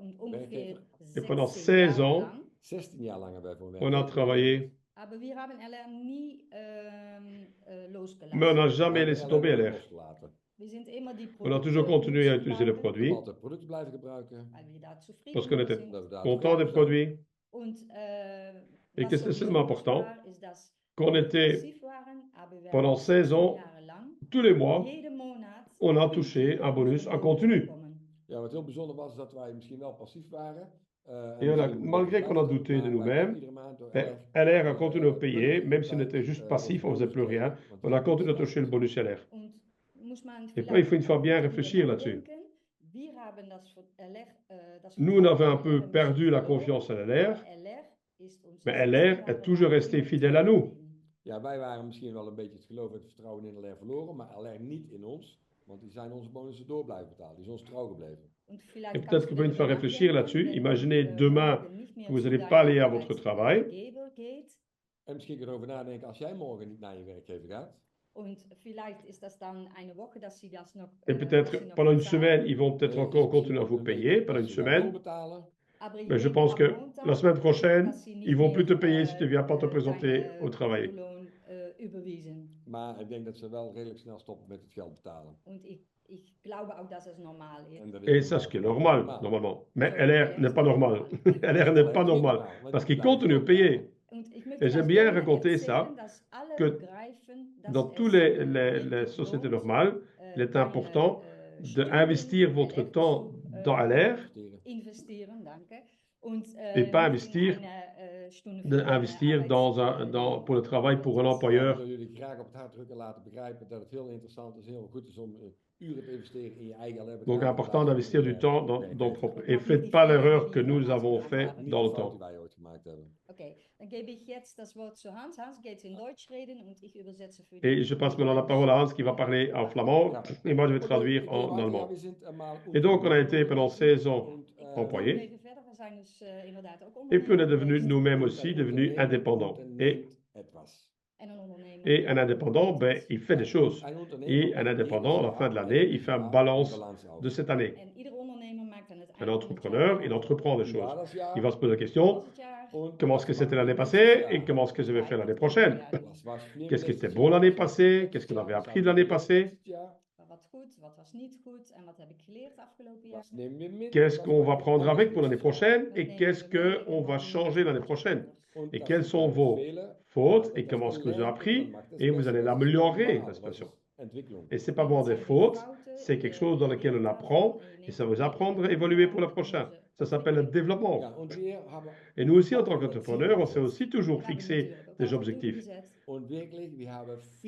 Und ungefähr Et pendant 16 16 Jahre ans, lang. 16 jaar lang hebben wij voor een on a werkgever travaillé, Aber wir haben LR nie losgelassen. mais on n'a jamais gewerkt. laissé We tomber hebben LR. losgelaten. Wir sind immer die On a toujours continué à utiliser le We produit hebben altijd producten blijven gebruiken. Weil wir da zufrieden parce qu'on mit était sind. Dat we daar content des tevreden zijn. produits, Und, Et was qu'est-ce que so c'est tellement besonders important? war, ist, dass qu'on wir était passiv waren, aber wir pendant haben 16 ans, 16 Jahre lang, tous les mois, jeden Monat on a 10 touché keer un bonus onze en continu. bekommen. Ja, wat heel bijzonder was, is dat wij misschien wel passief waren. Et on a, malgré qu'on a douté de nous-mêmes, ben, LR a continué à payer, même si on était juste passif, on ne faisait plus rien. On a continué à toucher le bonus LR. Und muss man Et puis, il faut une fois bien vielleicht réfléchir drüber là-dessus. nachdenken, wir haben das das Nous, on avait un Vertrauen peu in LR perdu la verloren, confiance en LR, aber LR ist uns mais 16 LR Jahre est toujours resté lang fidèle à nous. Ja, wij waren misschien wel een beetje het geloof en het vertrouwen in LR verloren, maar LR niet in ons. Want die zijn onze bonussen door blijven betalen. Die is ons trouw gebleven. Und vielleicht Et kannst peut-être du que vous pouvez une fois darüber réfléchir nachdenken, là-dessus. wenn Imaginez du, demain morgen nicht mehr que vous zu n'allez deinem pas aller à votre travail. Arbeitgeber geht. En misschien kun je erover nadenken als jij morgen niet naar je werkgever gaat. Und vielleicht ist das dann eine Woche, dass sie das noch. Et peut-être pendant une semaine, ils vont peut-être encore continuer à vous payer pendant une semaine. Mais je pense que la semaine prochaine, ils vont plus te payer si tu ne viens pas te présenter au travail. Maar ik denk dat ze wel redelijk snel stoppen met het geld betalen. Und ich glaube auch, dass es normal ist. En dat Et is ça, ce qui est normal, normalement. Mais LR n'est pas normal. LR n'est pas normal. Parce qu'ils continuent à payer. Et j'aime bien raconter ça, que dans toutes les sociétés normales, il est important d'investir votre temps dans LR Investeren, danke. Und, et pas nicht investir, in eine Stunde für d'investir pour le travail pour un employeur. Ik wil jullie graag op het hart drukken laten begrijpen dat het heel interessant is, heel goed is om uren te investeren in je eigen LR. Donc, important d'investir du temps dans propre. Et faites pas l'erreur que nous avons fait dans le temps. Okay, dann gebe ich jetzt das Wort zu Hans. Hans geht in Deutsch reden und ich übersetze für Et je passe maintenant la parole à Hans qui va parler en flamand et moi je vais traduire en allemand. Et donc on a été pendant 16 ans employés et puis on est devenu nous-mêmes aussi devenus indépendants. Et un indépendant, ben, il fait des choses. Et un indépendant, à la fin de l'année, il fait une balance de cette année. Un entrepreneur, il entreprend des choses. Il va se poser la question, comment est-ce que c'était l'année passée et comment est-ce que je vais faire l'année prochaine? Qu'est-ce qui était bon l'année passée? Qu'est-ce qu'on avait appris de l'année passée? Qu'est-ce qu'on va prendre avec pour l'année prochaine et qu'est-ce qu'on va changer l'année prochaine? Et quelles sont vos fautes et comment est-ce que vous avez appris et vous allez l'améliorer, la situation. Et ce n'est pas vraiment des fautes, c'est quelque chose dans lequel on apprend et ça vous apprendre à évoluer pour le prochain. Ça s'appelle le développement. Et nous aussi, en tant qu'entrepreneurs, on s'est aussi toujours fixé des objectifs.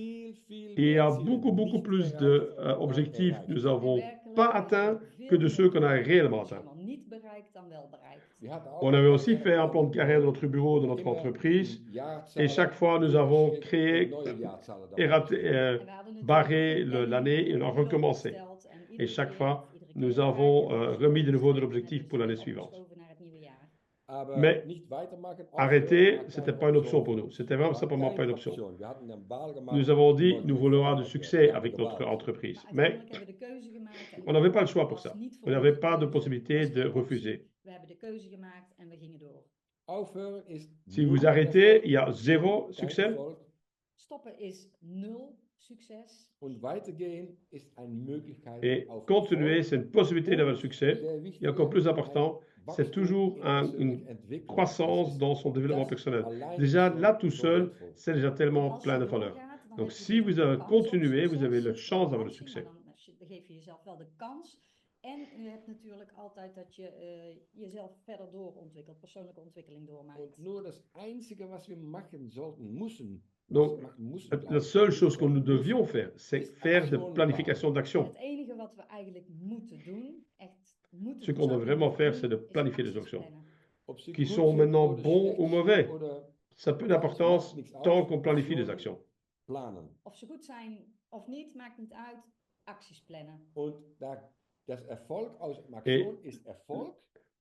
Et il y a beaucoup plus d'objectifs que nous n'avons pas atteints que de ceux qu'on a réellement atteints. On avait aussi fait un plan de carrière dans notre bureau, dans notre entreprise, et chaque fois nous avons créé et barré l'année et on a recommencé. Et chaque fois, nous avons remis de nouveau de l'objectif pour l'année suivante. Mais arrêter, ce n'était pas une option pour nous. C'était vraiment simplement pas une option. Nous avons dit, nous voulons avoir du succès avec notre entreprise. Mais on n'avait pas le choix pour ça. On n'avait pas de possibilité de refuser. Si vous arrêtez, il y a zéro succès. succes. Und weitergehen ist eine Möglichkeit Et auf continuer, Erfolg. c'est une possibilité d'avoir le Und succès. sehr Et wichtig, encore plus important, ein c'est toujours Wachstum in une persönlicher Entwicklung. croissance Das ist dans son développement das personnel. allein Déjà, schon là, tout so seul, wertvoll. c'est déjà En tellement als plein je de valeur. doorgaat, dan Donc, heb je si dus vous de avez kans op continué, vous avez succes. la chance d'avoir le Garantie, succès. maar dan geef je jezelf wel de kans. En u hebt natuurlijk altijd dat je jezelf verder doorontwikkelt, persoonlijke ontwikkeling doormaakt. Und nur das Einzige, was wir machen sollten, müssen, Donc, la seule chose que nous devions faire, c'est faire de planification En d'action. het enige wat we eigenlijk moeten doen, echt moeten Ce qu'on doit zouden vraiment moeten faire, doen, c'est de is planifier des acties actions. plannen. Qui sont maintenant bons ou mauvais. Ça a peu d'importance tant qu'on planifie des actions. Planen. Of ze goed zijn of niet, maakt niet uit. Acties plannen. Und das Erfolg aus Aktion ist Erfolg.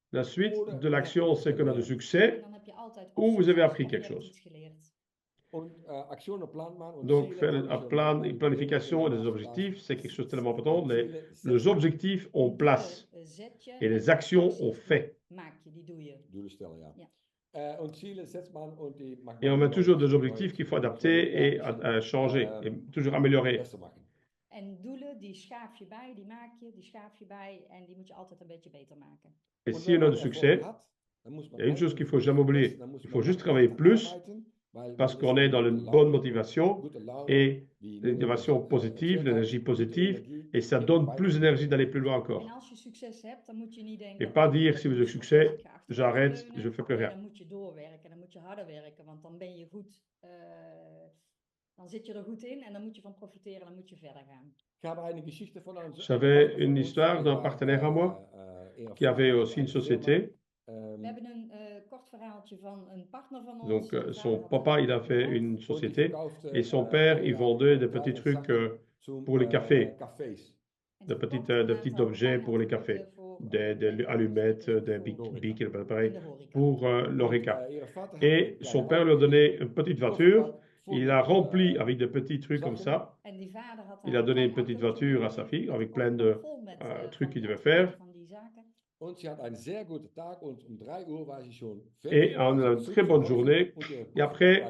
La suite de l'action, c'est qu'on a du En succès dan heb je altijd of ou vous avez succes appris of je quelque hebt chose. iets geleerd. Und Aktionen plant man und Donc, Ziele faire haben un schon plan, dabei une planification et des Pläne objectifs, c'est quelque chose de tellement Und important. Ziele Les setzen, objectifs, on Die place. doelen, zet je Et en les de actions, acties on fait. maak je, die doe je. Doelen stellen, ja. Ja. Und Ziele setzt man und die macht Et on man met toujours neu- des objectifs neu- qu'il faut neu- adapter et ja, changer, et toujours améliorer. besser machen. En doelen, die schaaf je bij, die maak je, die schaaf je bij en die moet je altijd een beetje beter maken. Et Und si wenn on a man du Erfolg succès, hat, dann muss man il y a une chose qu'il eigentlich faut jamais oublier. best- dann muss Il man faut juste noch travailler plus weiterarbeiten, weil parce man qu'on ist est in dans une guter bonne Laune, motivation gute Laune, et die l'innovation positive, Fähigkeit, l'énergie gute positive, Energie, et ça die donne weiter- plus d'énergie d'aller plus loin En encore. als je succes hebt, dan moet je niet denken... Et pas oh, dire, ik si heb vous avez nu succès, ik ga achterover j'arrête, leunen. je ne fais plus Nee, rien. dan moet je doorwerken, dan moet je harder werken, want dan ben je goed... dan zit je er goed in en dan moet je van profiteren, dan moet je verder gaan. Ich habe eine Geschichte von einem J'avais une histoire d'un partenaire à moi qui avait aussi une société. We hebben een kort verhaaltje van een partner van ons. Donc, Die vader son had papa, een il a fait bedrijf. une société et son père, il vendait des petits trucs pour les cafés, En de die petites, kocht de een petits aantal objets pour les bijna cafés, voor, des allumettes, des bics, pareil, in de horeca. pour l'horeca. Et son père lui a donné une petite voiture. Il a rempli avec de petits trucs comme ça. En die vader had Il daar a donné een une klein petite autootje voiture à mee sa fille met avec een plein de koffer vol met, trucs van qu'il die devait faire. van die zaken. Und sie hat einen sehr guten Tag und um 3 Uhr war sie schon Et on a une très bonne journée. Et après,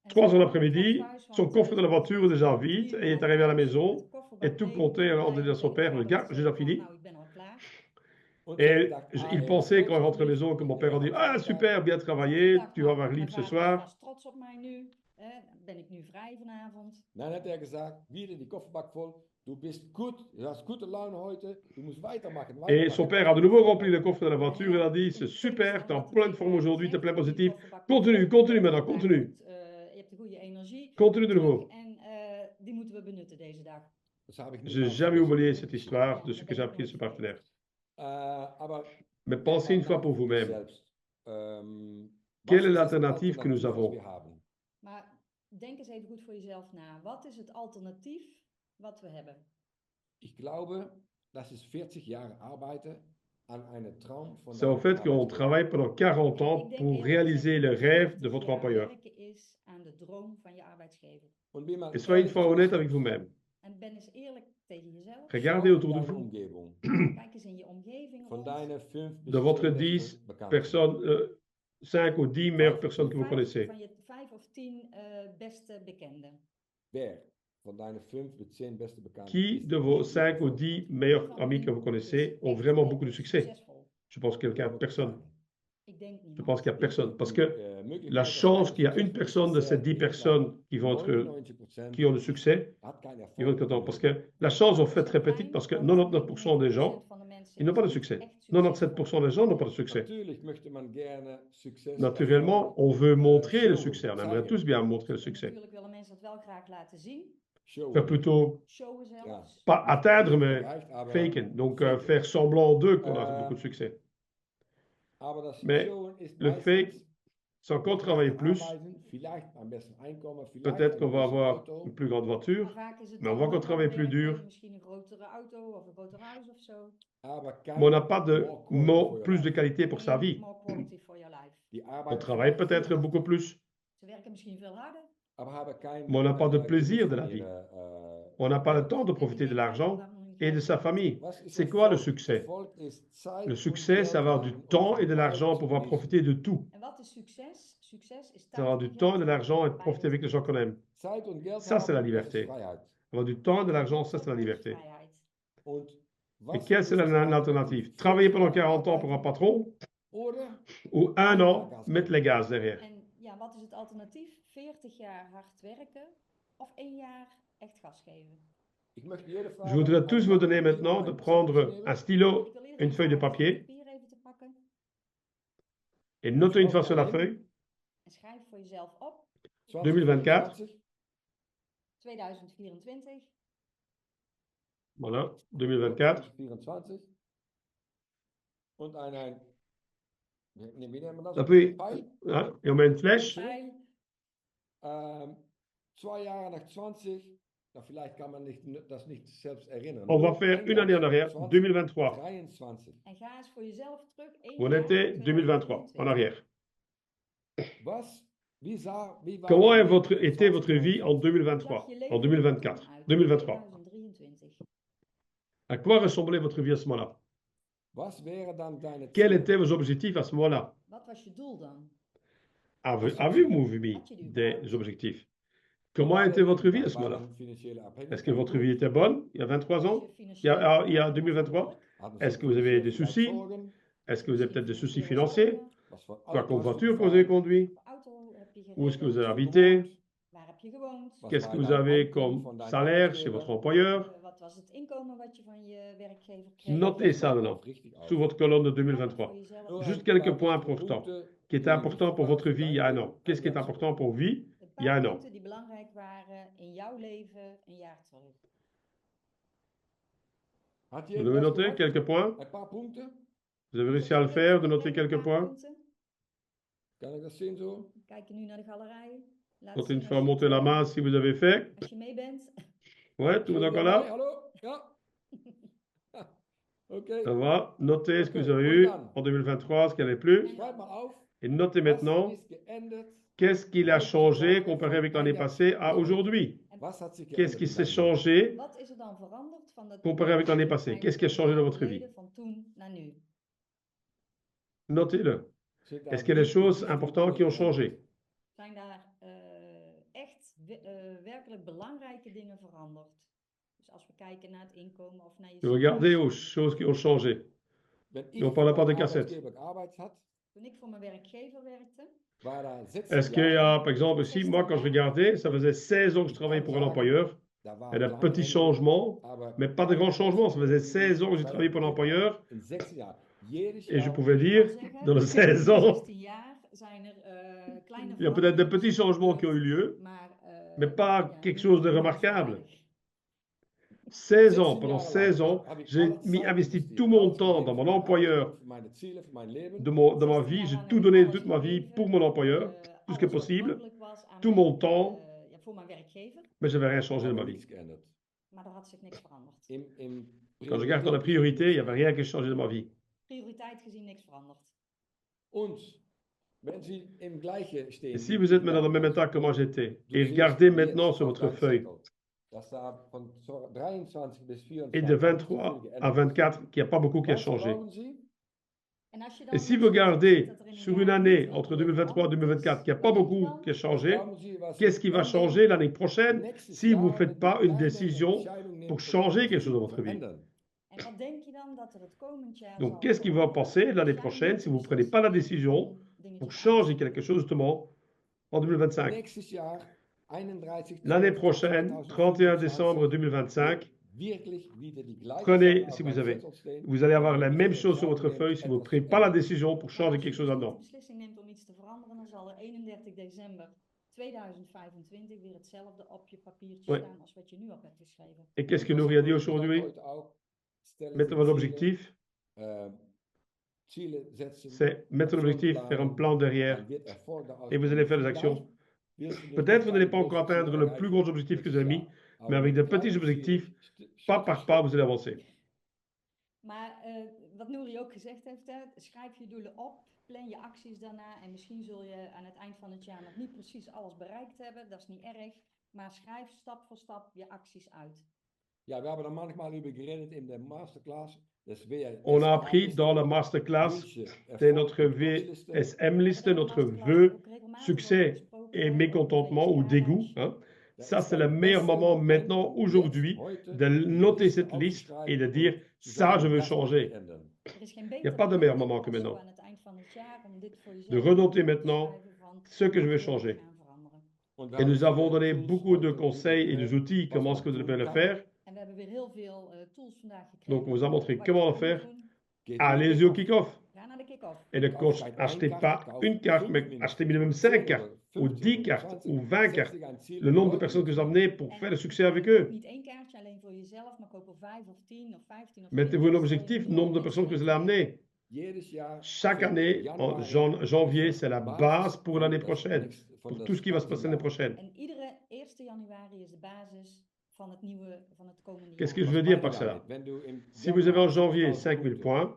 3 heures l'après-midi, son coffre de la voiture est déjà vide et il est arrivé à la maison et tout compté. On dit à son père, regarde, j'ai déjà fini. Et il pensait quand il rentre à la maison que mon père a dit, ah super, bien travaillé, tu vas avoir libre ce soir. Trots op mij nu. Ben ik nu vrij vanavond? Dann hat er gesagt, wieder die Kofferbak voll. Du bist gut, du hast gute Laune heute, du musst weitermachen. Et son père a de nouveau rempli le coffre de la voiture et a dit, c'est super, tu es en pleine forme aujourd'hui, tu es plein positif. Continue, continue maintenant, continue. Je hebt de goede energie. Continue de nouveau. En die moeten we benutten deze dag. Je n'ai jamais oublié cette histoire de ce que j'ai appris de ce partenaire. Mais pensez une fois pour vous-même. Quelle est l'alternative que nous avons? Maar denk eens even goed voor jezelf na. Wat is het alternatief wat we hebben? Ich glaube, das ist 40 Jahre arbeiten an einer Traum von C'est en fait qu'on travaille pendant 40 ans pour réaliser le rêve de votre employeur. Is aan de droom van je arbeidsgever. Et soyez une fois honnête avec vous-même. En ben eens eerlijk tegen jezelf. Regardez autour de vous. Kijk eens in je omgeving rond. De votre 10 personnes, 5 ou 10 meilleures personnes que vous connaissez. Van je 5 of 10 beste bekenden. Qui de vos 5 ou 10 meilleurs amis que vous connaissez ont vraiment beaucoup de succès? Je pense qu'il n'y a personne. Je pense qu'il n'y a personne. Parce que la chance qu'il y a une personne de ces 10 personnes qui ont du succès, ils vont être contents. Parce que la chance, en fait, très petite parce que 99% des gens, ils n'ont pas de succès. 97% des gens n'ont pas de succès. Naturellement, on veut montrer le succès. On aimerait tous bien montrer le succès. Faire plutôt, pas atteindre, mais faken. Donc, faire semblant d'eux qu'on a beaucoup de succès. Mais le fake, c'est encore travailler plus. Peut-être qu'on va avoir une plus grande voiture, mais on va encore travailler plus dur. Mais on n'a pas de plus de qualité pour sa vie. On travaille peut-être beaucoup plus, mais on n'a pas de plaisir de la vie. On n'a pas le temps de profiter de l'argent et de sa famille. Was ist C'est quoi le Erfolg? succès? Erfolg ist Zeit Le und succès, c'est avoir Geld du haben, temps um et de von l'argent beiden pour zu pouvoir genießen. profiter de tout. En wat is succes? Succes is C'est tijd avoir en du temps et geld de l'argent et hebben de om profiter avec les gens qu'on aime. Zeit und Geld Ça, c'est la haben, das ist liberté. Freiheit. Avoir du temps et de Tijd en l'argent, geld ça, c'est la hebben, dat is liberté. vrijheid. Und Et was quelle ist c'est das l'alternative? Travailler pendant 40 ans pour un patron Oder ou un Ein Jahr an, Gas mettre geben. les gaz derrière. En ja, wat is het alternatief? 40 jaar hard werken of 1 jaar echt gas geven? Ich möchte jede Je Frage voudrais tous vous donner Papier maintenant und de einen prendre Zettel zu un nehmen. stylo, Ik wil une iedereen feuille de vragen om papier papier even te pakken et noter une fois Schreib sur mal la hin. feuille en schrijf voor jezelf op 2024. 2024. Voilà, 2024. 2024. Und ein nee, wie nennt man das? Dan kun je, Pijl. ja, et on met une flèche. Pijl. 2 Jahre nach 20. Nou, vielleicht kann man das nicht selbst erinnern. On va Nur faire ein une Jahr année en arrière, 20, 2023. 23. En ga eens voor jezelf terug 1 Vous jaar notez 2023, en arrière. Wie war Comment mein est Leben in était votre vie en 2023? 2023, Zag je en leven er 2024, toen uit, 2023? 2023. À quoi ressemblait votre vie à ce moment-là? Was wäre dann deine Quels Ziele? étaient vos objectifs à ce moment-là? Wat was je doel dan? Avez-vous mis des objectifs? Comment était votre vie à ce moment-là? Est-ce que votre vie était bonne il y a 23 Was ans? je Il y financiële a, il y a afhankelijk? 2023? Est-ce que vous avez des soucis? Est-ce que vous avez peut-être des soucis financiers? Quoi comme voiture que vous avez conduit? Welke auto heb je Où est-ce que vous gereden? avez habité? Waar heb je gewoond? Qu'est-ce que vous avez comme salaire chez votre employeur? Wat was het inkomen wat je van je werkgever kreeg? Notez ça maintenant, sous votre colonne de Ga maar 2023. voor jezelf Juste quelques points importants qui étaient importants pour votre vie il y a un an. Qu'est-ce qui est important pour vous Een il y a paar un an? punten die belangrijk waren in jouw leven een jaar terug. Vous devez noter quelques points. Ein paar Punkte. Vous avez réussi à le faire, de noter quelques points. Kan ik dat zien zo? We kijken nu naar de galerij. Laat Notez zien une als fois, je montez het, la main si vous avez fait. als je mee bent. Ouais, tout le monde encore là? Hallo? Ja. Oké. Ça va. Notez ce que vous avez eu en 2023, ce qu'il n'y avait plus. Schrijf maar auf. Et notez maintenant, Was ist geändert? qu'est-ce qu'il a changé comparé avec l'année passée à aujourd'hui? Was hat sich Qu'est-ce geändert? qui s'est in deinem Leben? changé Wat is er dan veranderd van dat comparé avec l'année passée? Qu'est-ce qui a changé dans votre vie? van toen naar nu? Notez-le. Sind da Est-ce qu'il y a des wirklich choses wichtige importantes qui ont Dinge geändert? changé? Zijn daar echt werkelijk belangrijke dingen veranderd? Dus als we kijken naar het inkomen of naar je Et regardez aux situatie. choses qui ont changé. Wenn Et on ich parle für pas des meinen cassettes. Arbeitgeber gearbeitet hat, Toen ik voor mijn werkgever werkte, war da 16 Est-ce qu'il y a, Jahre, par exemple, ici, moi, quand je regardais, ça faisait 16 ans que je travaillais pour un employeur. da Il y waren a des kleine petits Änderungen, changements, aber mais pas de grands changements. Ça faisait 16 ans que j'ai travaillé pour un employeur. in 16 Jahren. Jedes Et je Jahr pouvais ik dire, kan zeggen, dans les in 16 ans, 16 jaar zijn er kleine il y a peut-être des petits veranderingen changements qui ont eu gebeurd, lieu, maar, mais pas ja, quelque niet- chose de niet remarquable. weinig. 16 ans, pendant 16 ans, j'ai investi tout mon temps dans mon employeur, dans ma vie. J'ai tout donné de toute ma vie pour mon employeur, tout ce qui est possible, tout mon temps, Ja, voor mijn werkgever, mais je n'avais rien changé de ma vie. maar er had zich niks veranderd. Quand je regarde dans la priorité, il n'y avait rien qui a changé de ma vie. Prioriteit gezien niks veranderd. Et si vous êtes maintenant dans le même état que moi j'étais, et regardez maintenant sur votre feuille, et de 23 à 24, qu'il n'y a pas beaucoup qui a changé. En als je dan Et si nog vous ziet regardez dat er in sur jaar une année, niet entre heel veel 2023 et 2024, qu'il n'y a pas wat denk je beaucoup dan? qui a changé, qu'est-ce qui va changer l'année prochaine si vous ne faites pas une décision pour changer quelque chose dans votre vie? En wat denk je dan dat er het komend jaar Donc, zal qu'est-ce qui va veranderen passer l'année als jij prochaine niet si vous ne beslist prenez pas la om décision dingetjes pour aan te changer zetten? quelque chose justement en 2025? L'année prochaine, 31 décembre 2025, prenez, si vous avez, vous allez avoir la même chose sur votre feuille si vous ne prenez pas la décision pour Maar changer als je quelque chose dus niet de là-dedans. beslissing neemt om iets te veranderen, dan zal er 31 december 2025 weer hetzelfde op je papiertje Ouais. staan als wat je nu op hebt geschreven. Et qu'est-ce que Nouri a dit aujourd'hui? Mettre votre objectif, c'est mettre un objectif, faire un plan derrière, et vous allez faire des actions. Peut-être vous n'allez pas encore atteindre le plus gros objectif que vous avez mis, mais avec des petits objectifs, pas par pas, vous allez avancer. Maar wat Nouri ook gezegd heeft, hè, schrijf je doelen op, plan je acties daarna en misschien zul je aan het eind van het jaar nog niet precies alles bereikt hebben, dat is niet erg, maar schrijf stap voor stap je acties uit. Ja, we hebben er manchmal über geredet in der Masterclass. On a appris dans la masterclass, c'est notre VSM-liste, notre vœu, succès et mécontentement ou dégoût. Hein. Ça, c'est le meilleur moment maintenant, aujourd'hui, de noter cette liste et de dire, ça, je veux changer. Il n'y a pas de meilleur moment que maintenant. De renoter maintenant ce que je veux changer. Et nous avons donné beaucoup de conseils et des outils, comment est-ce que vous devez le faire. Donc, on vous a montré comment le faire. Allez-y au kick-off. Et le coach, achetez pas une carte, mais achetez minimum 5 cartes, ou 10 cartes, ou 20 cartes. Le nombre de personnes que vous amenez pour faire le succès avec eux. Mettez-vous un objectif, nombre de personnes que vous allez amener. Chaque année, en janvier, c'est la base pour l'année prochaine, pour tout ce qui va se passer l'année prochaine. Qu'est-ce que je veux dire par cela? Si vous avez en janvier 5000 points,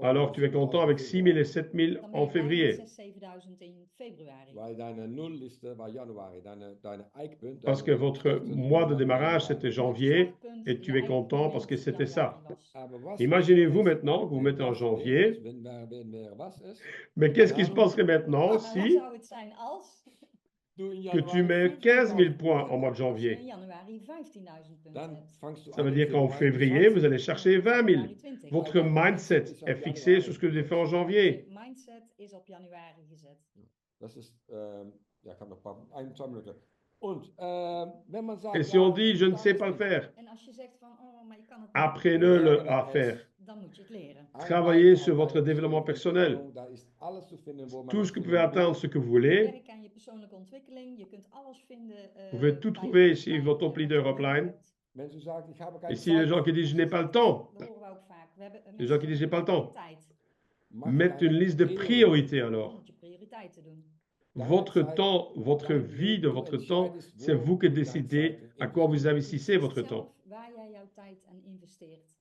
alors tu es content avec 6000 et 7000 en février. Parce que votre mois de démarrage, c'était janvier, et tu es content parce que c'était ça. Imaginez-vous maintenant que vous mettez en janvier, mais qu'est-ce qui se passerait maintenant si que tu mets 15 000 points en mois de janvier? Ça veut dire qu'en février, vous allez chercher 20 000. Votre mindset est fixé sur ce que vous avez fait en janvier. Et si on dit, je ne sais pas le faire, apprenez-le à faire. Travaillez sur votre développement personnel. Tout ce que vous pouvez atteindre, ce que vous voulez. Vous pouvez tout trouver ici, votre top leader upline. Et si les gens qui disent, je n'ai pas le temps, les gens qui disent, je n'ai pas le temps, mettez une liste de priorités alors. Votre temps, votre vie de votre temps, c'est vous qui décidez à quoi vous investissez votre temps.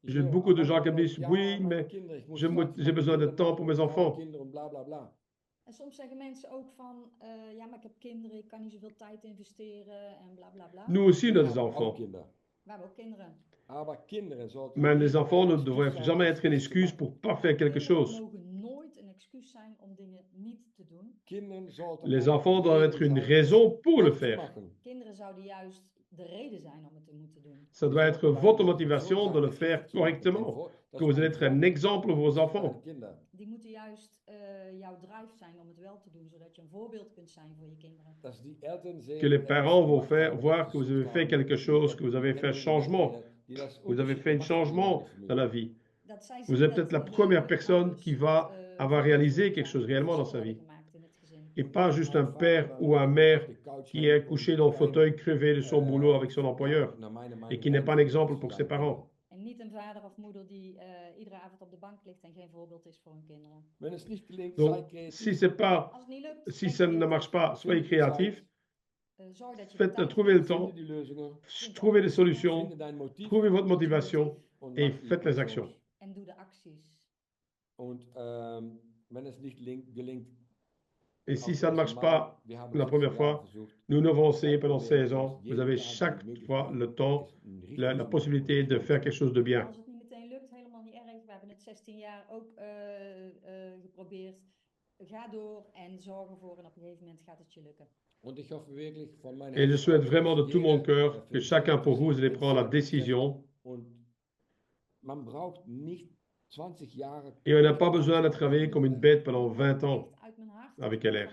J'ai beaucoup de gens qui me disent, oui, mais j'ai besoin de temps pour mes enfants. En soms zeggen mensen ook van, ja, maar ik heb kinderen, ik kan niet zoveel tijd investeren en bla bla bla. Nous aussi, nos enfants. We hebben ook kinderen. Mais les enfants ne devraient jamais être une excuse pour ne pas faire quelque chose. Les enfants doivent être une raison pour le faire. Ça doit être votre motivation de le faire correctement, que vous allez être un exemple pour vos enfants. Que les parents vont voir que vous avez fait quelque chose, que vous avez fait un changement. Vous avez fait un changement dans la vie. Vous êtes peut-être la première personne qui va avoir réalisé quelque chose réellement dans sa vie. Et pas juste un père ou une mère qui est couché dans le fauteuil, crevé de son boulot avec son employeur et qui n'est pas un exemple pour ses parents. Donc, si ça ne marche pas, soyez créatif. Trouvez le temps, trouvez des solutions, trouvez votre motivation et faites les actions. Et si ça ne marche pas la première fois, nous l'avons essayé pendant 16 ans. Vous avez chaque fois le temps, la possibilité de faire quelque chose de bien. Et je souhaite vraiment de tout mon cœur que chacun pour vous, vous allez prendre la décision. Et on n'a pas besoin de travailler comme une bête pendant 20 ans avec LR.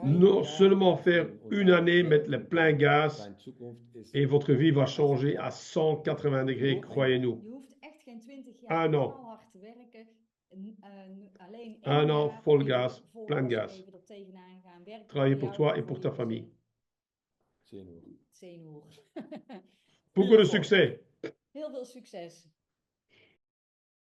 Non seulement faire une année, mettre le plein gaz et votre vie va changer à 180 degrés, croyez-nous. Un an. Un an, full gaz, plein gaz. Travailler pour toi et pour ta famille. Beaucoup de succès. Heel veel succes.